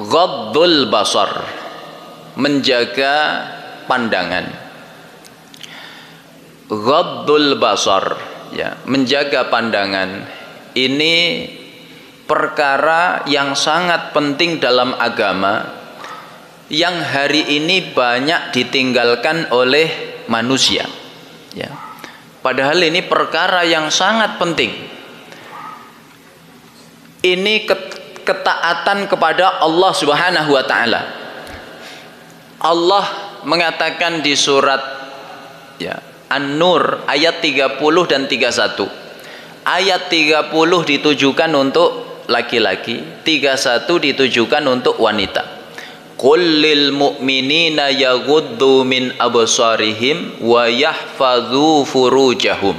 ghaddul basar, menjaga pandangan. Ghaddul basar, menjaga pandangan. Ini perkara yang sangat penting dalam agama, yang hari ini banyak ditinggalkan oleh manusia. Padahal ini perkara yang sangat penting. Ini ketaatan kepada Allah Subhanahu wa taala. Allah mengatakan di surat An-Nur ayat 30 dan 31. Ayat 30 ditujukan untuk laki-laki, 31 ditujukan untuk wanita. Qul lil mu'minina yaghuddu min absarihim wa yahfadzu furujahum.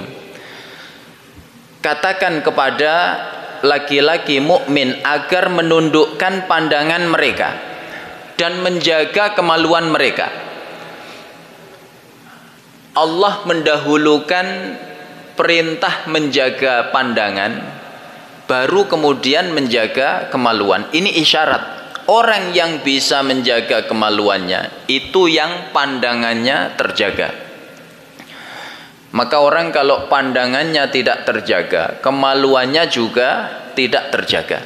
Katakan kepada laki-laki mukmin agar menundukkan pandangan mereka dan menjaga kemaluan mereka. Allah mendahulukan perintah menjaga pandangan, baru kemudian menjaga kemaluan. Ini isyarat orang yang bisa menjaga kemaluannya itu yang pandangannya terjaga. Maka orang kalau pandangannya tidak terjaga, kemaluannya juga tidak terjaga.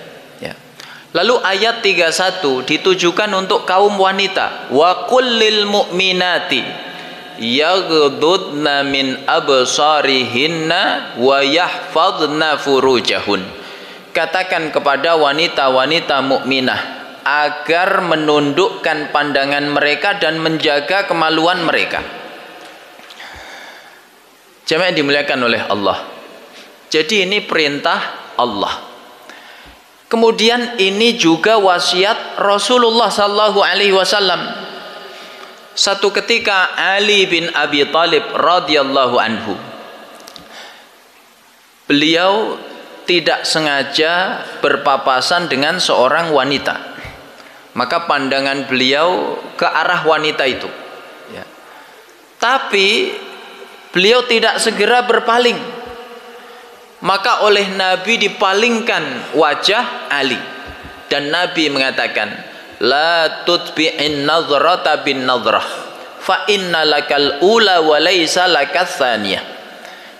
Lalu ayat 31 ditujukan untuk kaum wanita. Wa kullil mu'minati yaghdudna min absarihinna wa yahfadna furujahun. Katakan kepada wanita-wanita mukminah agar menundukkan pandangan mereka dan menjaga kemaluan mereka. Jamaah yang dimuliakan oleh Allah. Jadi ini perintah Allah. Kemudian ini juga wasiat Rasulullah sallallahu alaihi wasallam. Satu ketika Ali bin Abi Thalib radhiyallahu anhu, beliau tidak sengaja berpapasan dengan seorang wanita. Maka pandangan beliau ke arah wanita itu. Tapi beliau tidak segera berpaling. Maka oleh Nabi dipalingkan wajah Ali. Dan Nabi mengatakan, la tutbi'in nazrata bin nazrah fa inna lakal ula wa laysa lakas tsaniyah.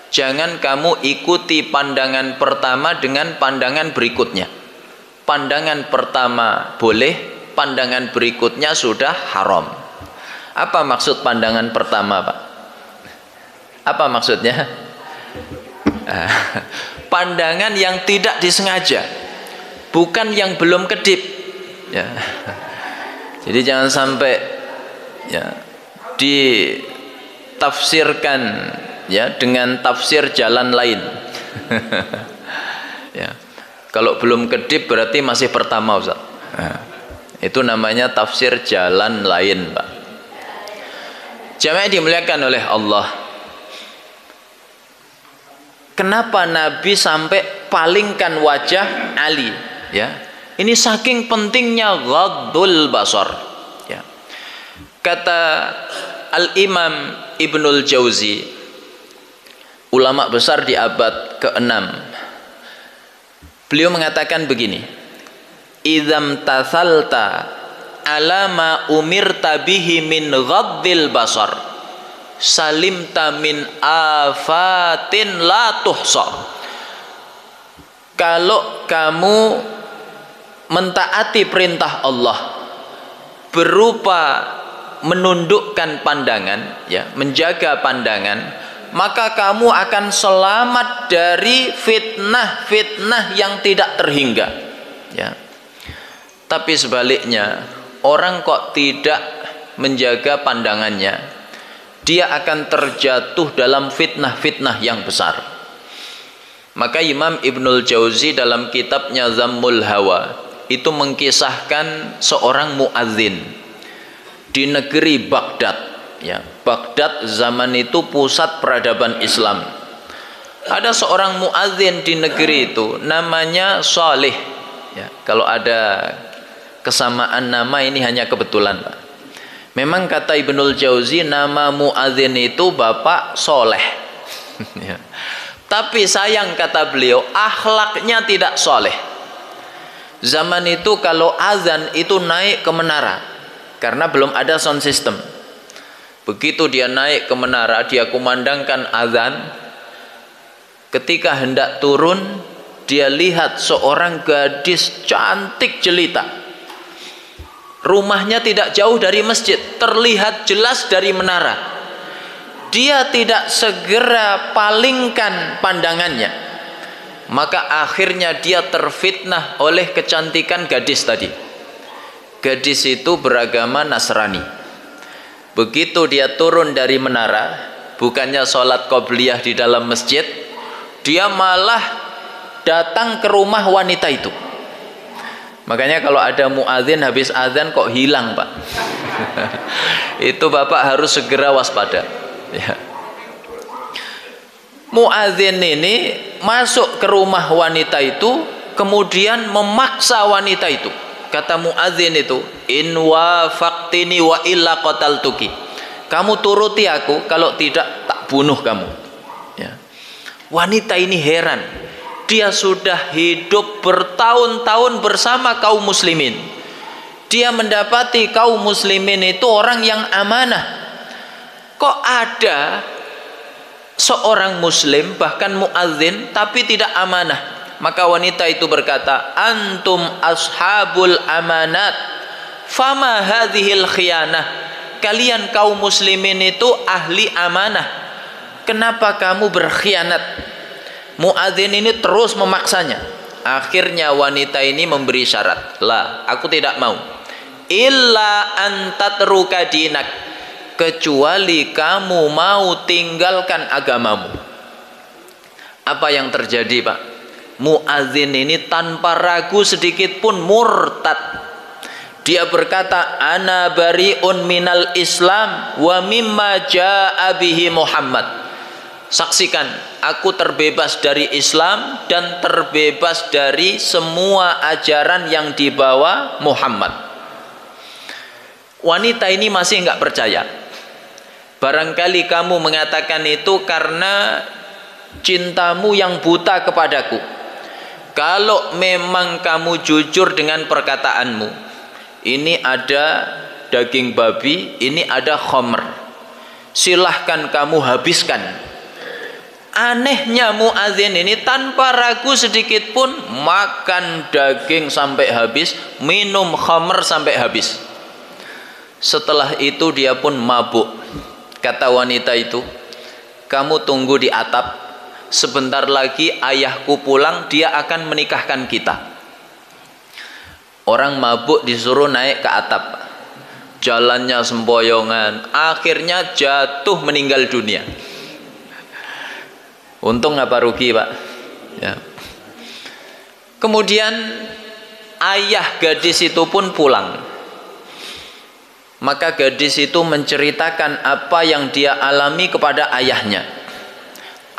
Jangan kamu ikuti pandangan pertama dengan pandangan berikutnya. Pandangan pertama boleh, pandangan berikutnya sudah haram. Apa maksud pandangan pertama, Pak? Apa maksudnya? Pandangan yang tidak disengaja, bukan yang belum kedip. Jadi jangan sampai ditafsirkan dengan tafsir jalan lain. Kalau belum kedip berarti masih pertama, Ustaz. Itu namanya tafsir jalan lain, Pak. Jamaah dimuliakan oleh Allah. Kenapa Nabi sampai palingkan wajah Ali? Ya, ini saking pentingnya ghaddul basar. Ya. Kata Al-Imam Ibnul Jauzi, ulama besar di abad ke-6, beliau mengatakan begini: idzam tathalta alama umirta bihi min ghaddil basar salimta min afatin la tuhsa. Kalau kamu mentaati perintah Allah berupa menundukkan pandangan, ya, menjaga pandangan, maka kamu akan selamat dari fitnah-fitnah yang tidak terhingga, ya. Tapi sebaliknya, orang kok tidak menjaga pandangannya, dia akan terjatuh dalam fitnah-fitnah yang besar. Maka Imam Ibnul Jauzi dalam kitabnya Zammul Hawa itu mengkisahkan seorang muadzin di negeri Baghdad, ya. Baghdad zaman itu pusat peradaban Islam. Ada seorang muadzin di negeri itu namanya Salih, ya. Kalau ada kesamaan nama ini hanya kebetulan, Pak. Memang kata Ibnul Jauzi nama muadzin itu Bapak Soleh. Ya. Tapi sayang kata beliau, akhlaknya tidak soleh. Zaman itu kalau azan itu naik ke menara, karena belum ada sound system. Begitu dia naik ke menara, dia kumandangkan azan. Ketika hendak turun, dia lihat seorang gadis cantik jelita. Rumahnya tidak jauh dari masjid, terlihat jelas dari menara. Dia tidak segera palingkan pandangannya, maka akhirnya dia terfitnah oleh kecantikan gadis tadi. Gadis itu beragama Nasrani. Begitu dia turun dari menara, bukannya sholat qobliyah di dalam masjid, dia malah datang ke rumah wanita itu. Makanya kalau ada muadzin habis azan kok hilang, Pak. Itu Bapak harus segera waspada, ya. Muadzin ini masuk ke rumah wanita itu, kemudian memaksa wanita itu. Kata muadzin itu, in wafaqtini wa illa qataltuki. Kamu turuti aku, kalau tidak tak bunuh kamu, ya. Wanita ini heran. Dia sudah hidup bertahun-tahun bersama kaum muslimin. Dia mendapati kaum muslimin itu orang yang amanah. Kok ada seorang muslim bahkan muadzin tapi tidak amanah? Maka wanita itu berkata, antum ashabul amanat, fama hadhil khiyanah. Kalian kaum muslimin itu ahli amanah, kenapa kamu berkhianat? Muadzin ini terus memaksanya. Akhirnya wanita ini memberi syarat, lah, aku tidak mau, illa antatruka dinak, kecuali kamu mau tinggalkan agamamu. Apa yang terjadi, Pak? Muadzin ini tanpa ragu sedikit pun murtad. Dia berkata, ana bariun minal Islam wa mimma jaa bihi Muhammad. Saksikan, aku terbebas dari Islam dan terbebas dari semua ajaran yang dibawa Muhammad. Wanita ini masih enggak percaya. Barangkali kamu mengatakan itu karena cintamu yang buta kepadaku. Kalau memang kamu jujur dengan perkataanmu, ini ada daging babi, ini ada khamr, silahkan kamu habiskan. Anehnya muadzin ini tanpa ragu sedikit pun makan daging sampai habis, minum khamr sampai habis. Setelah itu dia pun mabuk. Kata wanita itu, kamu tunggu di atap, sebentar lagi ayahku pulang, dia akan menikahkan kita. Orang mabuk disuruh naik ke atap, jalannya sempoyongan, akhirnya jatuh meninggal dunia. Untung apa rugi, Pak, ya. Kemudian ayah gadis itu pun pulang. Maka gadis itu menceritakan apa yang dia alami kepada ayahnya.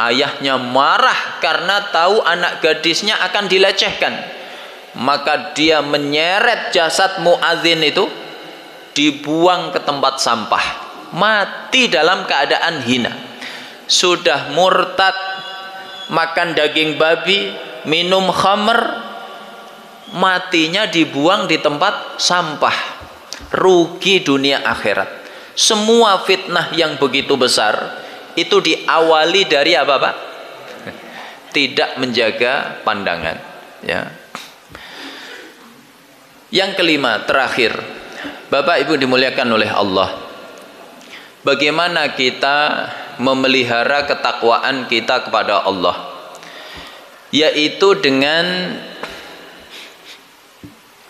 Ayahnya marah karena tahu anak gadisnya akan dilecehkan. Maka dia menyeret jasad muadzin itu, dibuang ke tempat sampah. Mati dalam keadaan hina. Sudah murtad, makan daging babi, minum khamr, matinya dibuang di tempat sampah. Rugi dunia akhirat. Semua fitnah yang begitu besar itu diawali dari apa, Pak? Tidak menjaga pandangan, ya. Yang kelima, terakhir, Bapak Ibu dimuliakan oleh Allah, bagaimana kita memelihara ketakwaan kita kepada Allah, yaitu dengan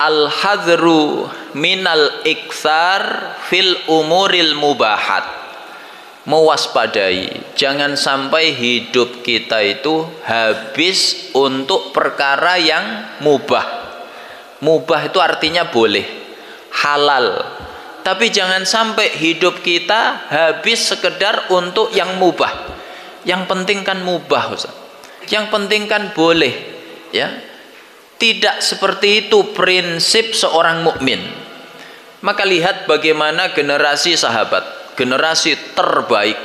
al-hadru minal iksar fil umuril mubahat. Mewaspadai, jangan sampai hidup kita itu habis untuk perkara yang mubah. Mubah itu artinya boleh, halal. Tapi jangan sampai hidup kita habis sekedar untuk yang mubah. Yang penting kan mubah, Ustaz. Yang penting kan boleh, ya. Tidak seperti itu prinsip seorang mukmin. Maka lihat bagaimana generasi sahabat, generasi terbaik.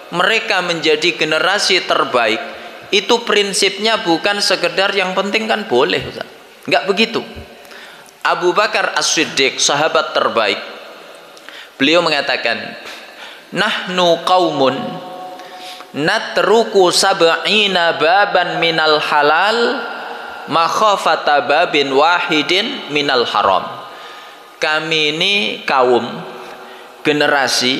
Mereka menjadi generasi terbaik. Itu prinsipnya bukan sekedar yang penting kan boleh, Ustaz. Enggak begitu. Abu Bakar As-Siddiq, sahabat terbaik. Beliau mengatakan, "Nahnu qaumun natruku sab'ina baban minal halal makhafata babin wahidin minal haram." Kami ini kaum, generasi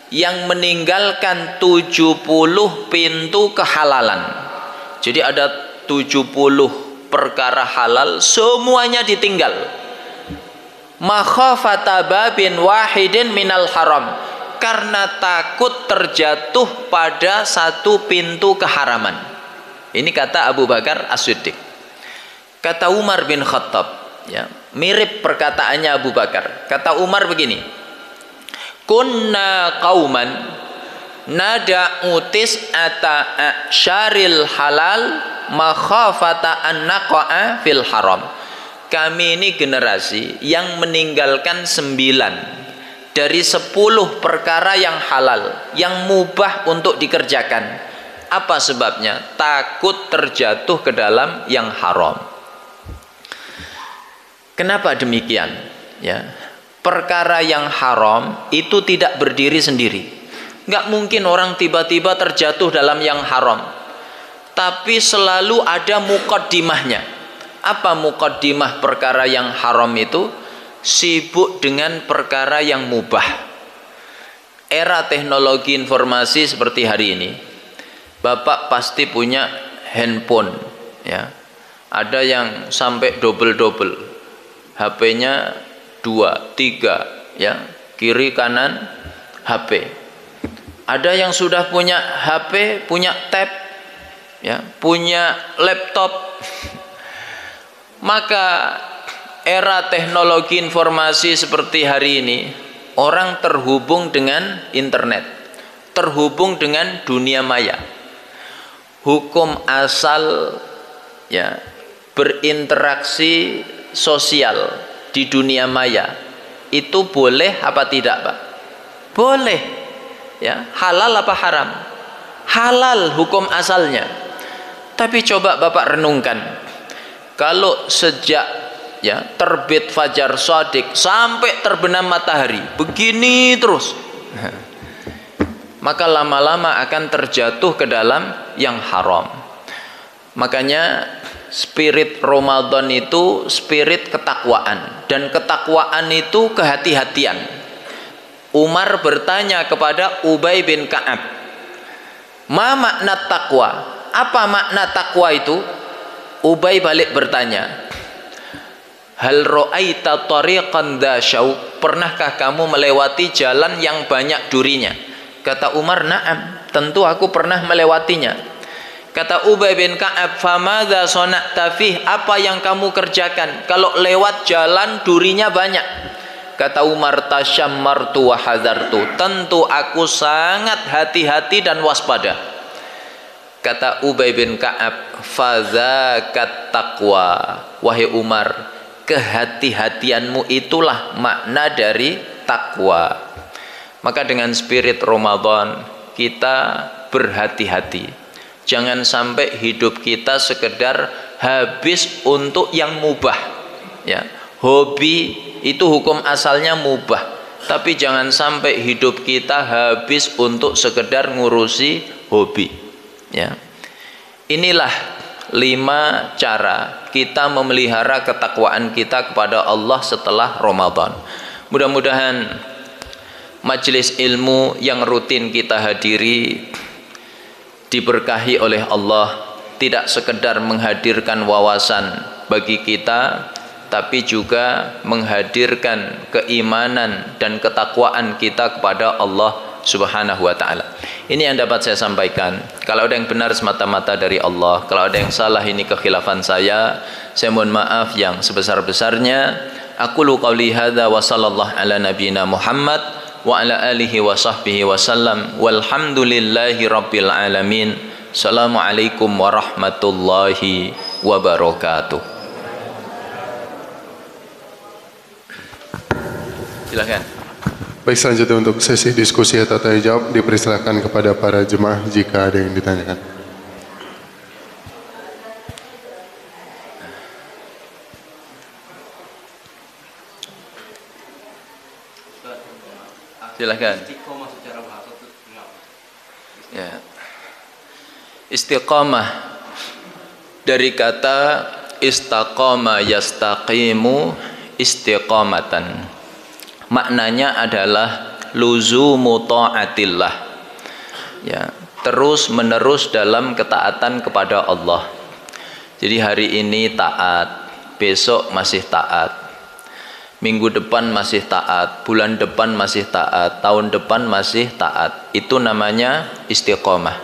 yang meninggalkan 70 pintu kehalalan. Jadi ada 70 perkara halal, semuanya ditinggal. Makhafata babin wahidin minal haram, karena takut terjatuh pada satu pintu keharaman. Ini kata Abu Bakar As-Siddiq. Kata Umar bin Khattab, ya, mirip perkataannya Abu Bakar. Kata Umar begini, kunna qauman nada'u tis'ata syaril halal makhafata an naqa'a fil haram. Kami ini generasi yang meninggalkan 9 dari 10 perkara yang halal, yang mubah untuk dikerjakan. Apa sebabnya? Takut terjatuh ke dalam yang haram. Kenapa demikian? Ya, perkara yang haram itu tidak berdiri sendiri. Nggak mungkin orang tiba-tiba terjatuh dalam yang haram. Tapi selalu ada muqaddimahnya. Apa muqaddimah perkara yang haram itu? Sibuk dengan perkara yang mubah. Era teknologi informasi seperti hari ini, Bapak pasti punya handphone, ya. Ada yang sampai double-double. HP-nya 2, 3, ya, kiri kanan HP. Ada yang sudah punya HP, punya tab, ya, punya laptop. Maka era teknologi informasi seperti hari ini, orang terhubung dengan internet, terhubung dengan dunia maya. Hukum asal, ya, berinteraksi sosial di dunia maya itu boleh apa tidak, Pak? Boleh, ya. Halal apa haram? Halal hukum asalnya. Tapi coba Bapak renungkan, kalau sejak, ya, terbit fajar shadiq sampai terbenam matahari begini terus, maka lama-lama akan terjatuh ke dalam yang haram. Makanya spirit Ramadan itu spirit ketakwaan, dan ketakwaan itu kehati-hatian. Umar bertanya kepada Ubay bin Ka'ab, "Ma makna takwa?" Apa makna takwa itu? Ubay balik bertanya, "Hal ra'aita tariqan dha syauq?" Pernahkah kamu melewati jalan yang banyak durinya? Kata Umar, "Na'am, tentu aku pernah melewatinya." Kata Ubay bin Ka'ab, "Famadza sana'ta fih?" Apa yang kamu kerjakan kalau lewat jalan durinya banyak? Kata Umar, tasyammartu wa hadzartu. Tentu aku sangat hati-hati dan waspada. Kata Ubay bin Ka'ab, fadzakat taqwa. Wahai Umar, kehati-hatianmu itulah makna dari takwa. Maka dengan spirit Ramadan kita berhati-hati. Jangan sampai hidup kita sekedar habis untuk yang mubah. Ya, hobi itu hukum asalnya mubah. Tapi jangan sampai hidup kita habis untuk sekedar ngurusi hobi. Ya. Inilah 5 cara kita memelihara ketakwaan kita kepada Allah setelah Ramadan. Mudah-mudahan majelis ilmu yang rutin kita hadiri diberkahi oleh Allah, tidak sekedar menghadirkan wawasan bagi kita, tapi juga menghadirkan keimanan dan ketakwaan kita kepada Allah Subhanahu wa ta'ala. Ini yang dapat saya sampaikan. Kalau ada yang benar semata-mata dari Allah, kalau ada yang salah ini kekhilafan saya mohon maaf yang sebesar-besarnya. Aqulu qauli hadza wa sallallahu ala nabiyyina Muhammad wa ala alihi wa sahbihi wa sallam walhamdulillahi rabbil alamin. Assalamualaikum warahmatullahi wabarakatuh. Silakan. Baik, selanjutnya untuk sesi diskusi atau tanya jawab dipersilakan kepada para jemaah jika ada yang ditanyakan. Silakan. Ya. Istiqamah dari kata istaqama yastaqimu istiqamatan. Maknanya adalah luzumu ta'atillah. Ya, terus menerus dalam ketaatan kepada Allah. Jadi hari ini taat, besok masih taat, minggu depan masih taat, bulan depan masih taat, tahun depan masih taat. Itu namanya istiqomah.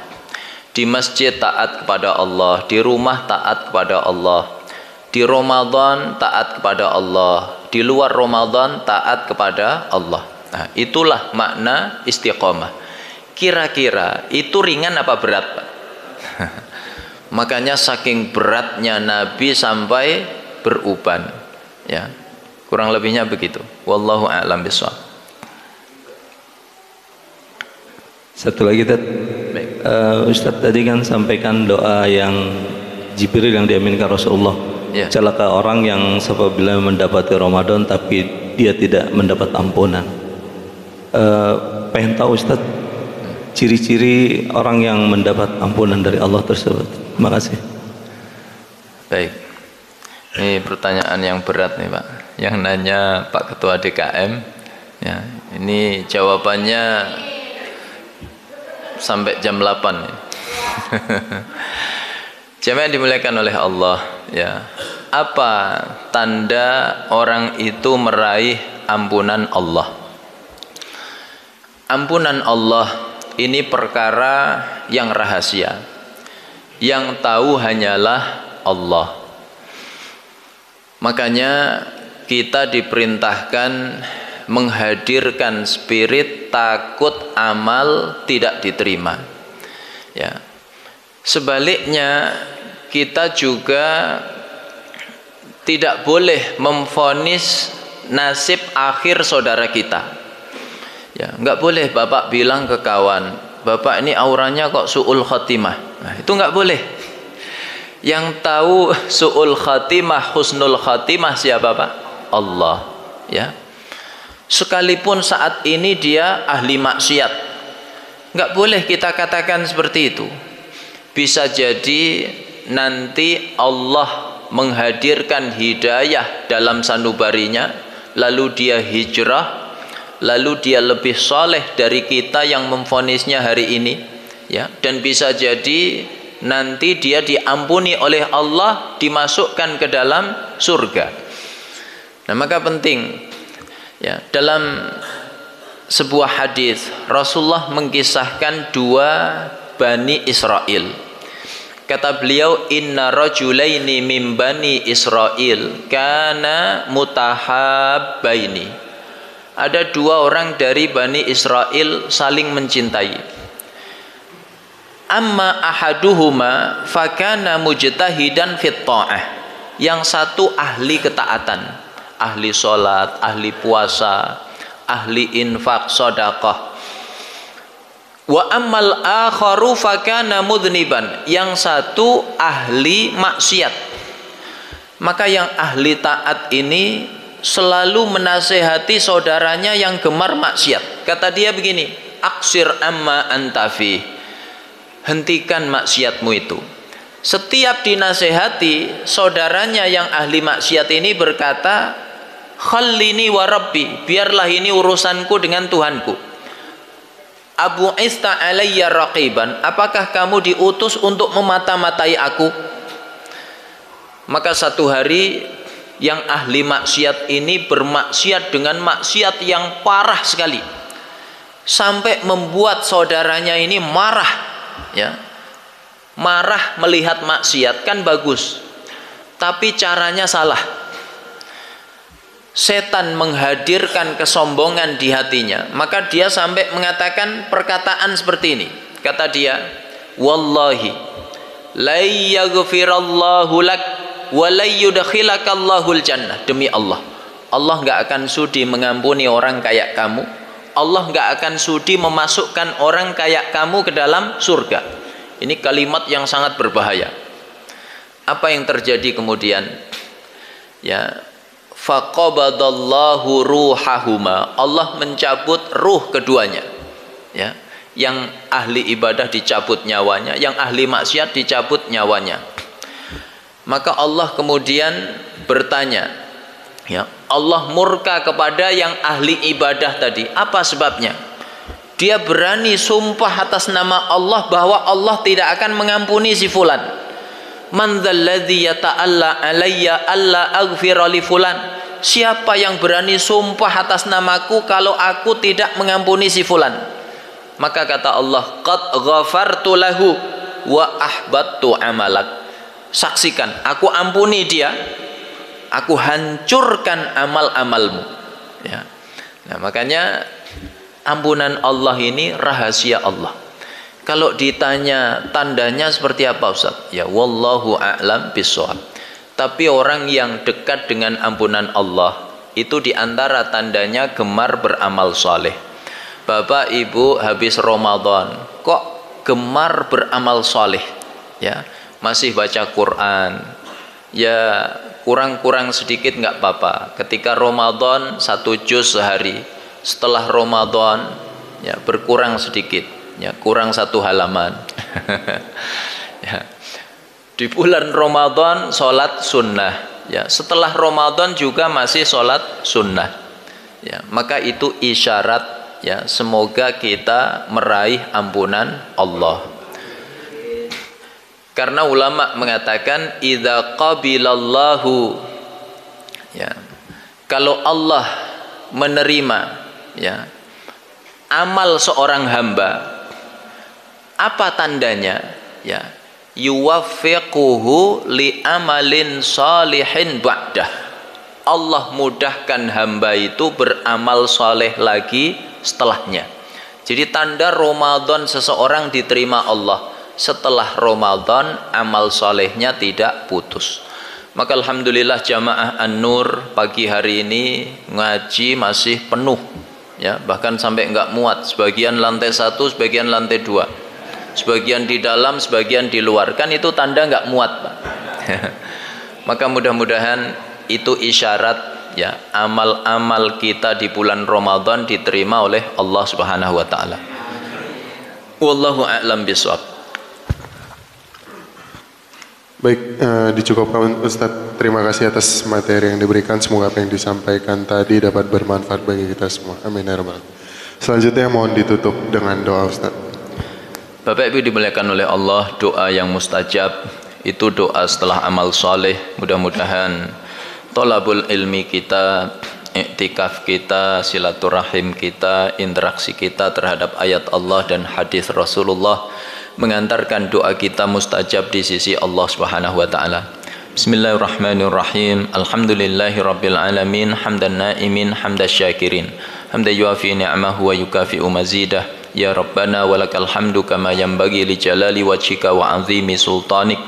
Di masjid taat kepada Allah, di rumah taat kepada Allah, di Ramadan taat kepada Allah, di luar Ramadan taat kepada Allah. Nah, itulah makna istiqomah. Kira-kira itu ringan apa berat, Pak? Makanya saking beratnya Nabi sampai beruban. Ya, kurang lebihnya begitu. Wallahu a'lam bishawab. Satu lagi, Ustadz tadi kan sampaikan doa yang Jibril yang diaminkan Rasulullah. Ya. Celaka orang yang apabila mendapati Ramadan tapi dia tidak mendapat ampunan. Pengen tahu Ustadz ciri-ciri orang yang mendapat ampunan dari Allah tersebut. Terima kasih. Baik. Ini pertanyaan yang berat nih, Pak. Yang nanya Pak Ketua DKM. Ya, ini jawabannya sampai jam 8 nih. Jemaah dimuliakan oleh Allah, ya. Apa tanda orang itu meraih ampunan Allah? Ampunan Allah ini perkara yang rahasia. Yang tahu hanyalah Allah. Makanya kita diperintahkan menghadirkan spirit takut amal tidak diterima. Ya. Sebaliknya kita juga tidak boleh memvonis nasib akhir saudara kita. Ya, enggak boleh bapak bilang ke kawan, bapak ini auranya kok su'ul khatimah. Nah, itu enggak boleh. Yang tahu su'ul khatimah, husnul khatimah siapa, Pak? Allah. Ya. Sekalipun saat ini dia ahli maksiat, enggak boleh kita katakan seperti itu. Bisa jadi nanti Allah menghadirkan hidayah dalam sanubarinya, lalu dia hijrah, lalu dia lebih soleh dari kita yang memvonisnya hari ini, ya. Dan bisa jadi nanti dia diampuni oleh Allah, dimasukkan ke dalam surga. Nah, maka penting, ya, dalam sebuah hadis Rasulullah mengisahkan 2 Bani Israel. Kata beliau, inna rajulaini min bani Israel kana mutahabbaini. ada dua orang dari Bani Israel saling mencintai. Amma ahaduhuma fakana mujtahidan fit ta'ah. Yang satu ahli ketaatan, ahli sholat, ahli puasa, ahli infak, sedekah. Wa ammal akharu fakana mudhniban. Yang satu ahli maksiat. Maka yang ahli taat ini selalu menasehati saudaranya yang gemar maksiat. Kata dia begini, aksir amma antafi, hentikan maksiatmu itu. Setiap dinasehati, saudaranya yang ahli maksiat ini berkata, khallini wa rabbi, biarlah ini urusanku dengan Tuhanku. Abu ista alayya raqiban, apakah kamu diutus untuk memata-matai aku? Maka satu hari yang ahli maksiat ini bermaksiat dengan maksiat yang parah sekali, sampai membuat saudaranya ini marah, ya. Marah melihat maksiat kan bagus, tapi caranya salah. Setan menghadirkan kesombongan di hatinya, maka dia sampai mengatakan perkataan seperti ini. Kata dia, wallahi la yaghfirallahu lak wa la yudkhilakallahul jannah. Demi Allah, Allah nggak akan sudi mengampuni orang kayak kamu. Allah nggak akan sudi memasukkan orang kayak kamu ke dalam surga. Ini kalimat yang sangat berbahaya. Apa yang terjadi kemudian? Ya, faqabadallahu ruhahuma, Allah mencabut ruh keduanya. Ya, yang ahli ibadah dicabut nyawanya, yang ahli maksiat dicabut nyawanya. Maka Allah kemudian bertanya, ya, Allah murka kepada yang ahli ibadah tadi. Apa sebabnya? Dia berani sumpah atas nama Allah bahwa Allah tidak akan mengampuni si fulan. Man dzalladzi yata'alla alayya alla aghfira li fulan. Siapa yang berani sumpah atas namaku kalau aku tidak mengampuni si fulan? Maka kata Allah, qad ghafartu lahu wa ahbattu amalak. Saksikan, aku ampuni dia, aku hancurkan amal-amalmu. Ya. Nah, makanya ampunan Allah ini rahasia Allah. Kalau ditanya tandanya seperti apa Ustaz? Ya wallahu a'lam bishawab. Tapi orang yang dekat dengan ampunan Allah itu diantara tandanya gemar beramal soleh. Bapak Ibu habis Ramadan kok gemar beramal soleh? Ya, masih baca Quran. Ya kurang-kurang sedikit nggak apa-apa. Ketika Ramadan 1 juz sehari. Setelah Ramadan ya berkurang sedikit, ya kurang 1 halaman. Ya. Di bulan Ramadan sholat sunnah, ya setelah Ramadan juga masih sholat sunnah. Ya, maka itu isyarat, ya semoga kita meraih ampunan Allah. Karena ulama mengatakan idza qabilallahu, ya kalau Allah menerima, ya amal seorang hamba, apa tandanya? Ya yuwaffiquhu li amalin salihin ba'dah. Allah mudahkan hamba itu beramal soleh lagi setelahnya. Jadi tanda Ramadan seseorang diterima Allah, setelah Ramadan amal solehnya tidak putus. Maka alhamdulillah jamaah An-Nur pagi hari ini ngaji masih penuh. Ya, bahkan sampai enggak muat, sebagian lantai 1, sebagian lantai 2, sebagian di dalam, sebagian di luar. Kan itu tanda enggak muat, Pak. Maka mudah-mudahan itu isyarat, ya amal-amal kita di bulan Ramadan diterima oleh Allah Subhanahu wa taala. Wallahu a'lam bishawab. Baik, dicukupkan Ustadz. Terima kasih atas materi yang diberikan. Semoga apa yang disampaikan tadi dapat bermanfaat bagi kita semua. Amin ya rabbal alamin. Selanjutnya mohon ditutup dengan doa Ustadz. Bapak Ibu dimuliakan oleh Allah, doa yang mustajab itu doa setelah amal soleh. Mudah-mudahan tolabul ilmi kita, iktikaf kita, silaturahim kita, interaksi kita terhadap ayat Allah dan hadis Rasulullah mengantarkan doa kita mustajab di sisi Allah Subhanahu wa taala. Bismillahirrahmanirrahim. Alhamdulillahirabbil alamin, hamdan naimin, hamdas syakirin. hamdan yuafi ni'amahu wa yukafi'u mazidah. Ya Rabbana walakal hamdu kama yanbaghi li jalali wajhika wa 'azimi sultanik.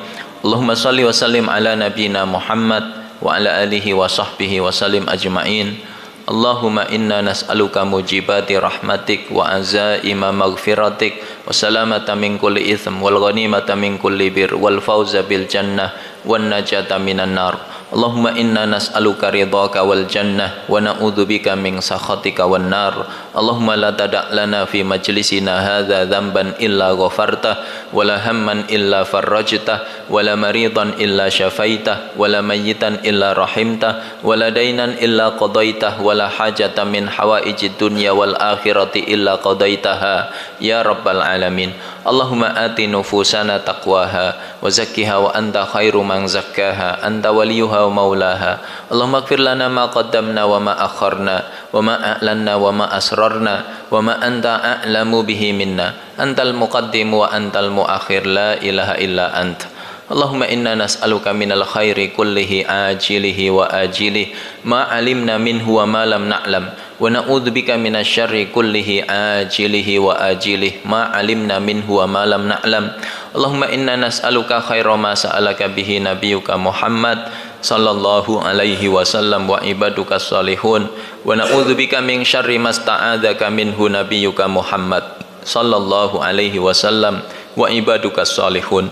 Allahumma salli wa sallim ala nabiyyina Muhammad wa ala alihi wa sahbihi wa sallim ajma'in. Allahumma inna nas'aluka mujibati rahmatik wa azaima maghfiratik wa salamata min kulli itham wal ghanimata min kulli bir wal fawza bil jannah wan najata minan nar. Allahumma inna nas'aluka ridhaka wal jannah wa na'udzubika min sakhatika wan nar. Allahumma la tada' lana fi majlisina hadza dhanban illa ghafartah wa la hamman illa farajtah wa la maridan illa syafaitah wa la mayyitan illa rahimtah wa la dainan illa qadaitah wa la hajata min hawaijid dunya wal akhirati illa qadaitaha ya rabbal alamin. Allahumma ati nufusana taqwaha wa zakkiha wa anta khairu man zakkaha anta waliyuha wa maulaha. Allahumma ighfir lana ma qaddamna wa ma akharna wa ma a'lanna wa ma asrarna wa ma anta a'lamu bihi minna antal muqaddim wa antal muakhir la ilaha illa anta. Allahumma inna nas'aluka minal khairi kullihi ajilihi wa ajilihi ma alimna minhu wa ma lam na'lam wa na'udzubika minasy syarri kullihi ajilihi wa ajilihi ma alimna minhu wa ma lam na'lam. Allahumma inna nas'aluka khaira ma sa'alaka bihi nabiyyuka Muhammad sallallahu alaihi wasallam wa ibaduka salihun wa na'udzubika min syarri ma sta'adzaka minhu nabiyyuka Muhammad sallallahu alaihi wasallam wa ibaduka salihun.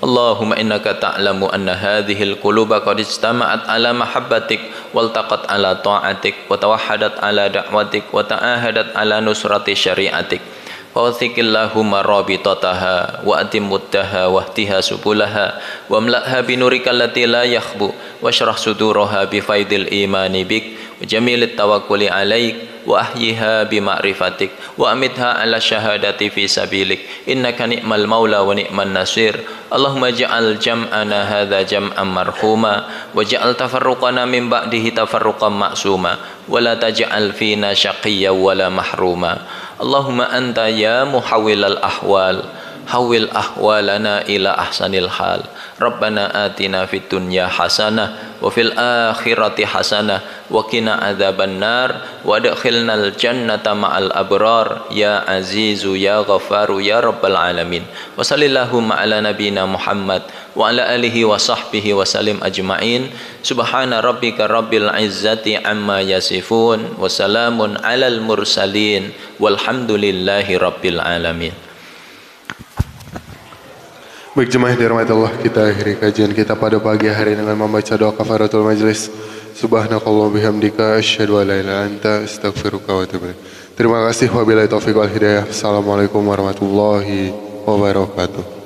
Allahumma innaka ta'lamu anna hadhil quluba qad istama'at ala mahabbatik waltaqat ala ta'atik wa tawahhadat ala da'watik wa ta'ahadat ala nusrati syari'atik. Fawthiqillahumma rabitataha wa atimuddaha wa ihtiha subulaha wa amla'ha binurika allati la yakhbu wa syrah suduraha bi faidil imani bik wa jamilit tawakkuli alaik wa ahyiha bi ma'rifatik wa amitha ala syahadati fi sabilik innaka ni'mal maula wa ni'man nasir. Allahumma ja'al jam'ana hadza jam'an marhuma wa ja'al tafarruqana min ba'dihi tafarruqan ma'suma wa la taj'al fina syaqiyyan wa la mahruma. Allahumma anta ya muhawwilal ahwal hawil ahwalana ila ahsanil hal. Rabbana atina fid dunya hasanah wa fil akhirati hasanah wa qina adzabannar wa adkhilnal jannata ma'al abrar ya azizu ya ghafaru ya rabbal alamin. Wa sallallahu ala nabiyyina Muhammad wa ala alihi wa sahbihi wa sallim ajma'in. Subhana rabbika rabbil izzati amma yasifun wa salamun alal mursalin walhamdulillahi rabbil alamin. Baik jemaah dirahmati Allah, kita akhiri kajian kita pada pagi hari dengan membaca doa kafaratul majlis. Subhanakallah bihamdika asyhadu an la ilaha illa anta astaghfiruka wa atubu ilaik. Terima kasih wabillahi taufiq wal hidayah. Assalamualaikum warahmatullahi wabarakatuh.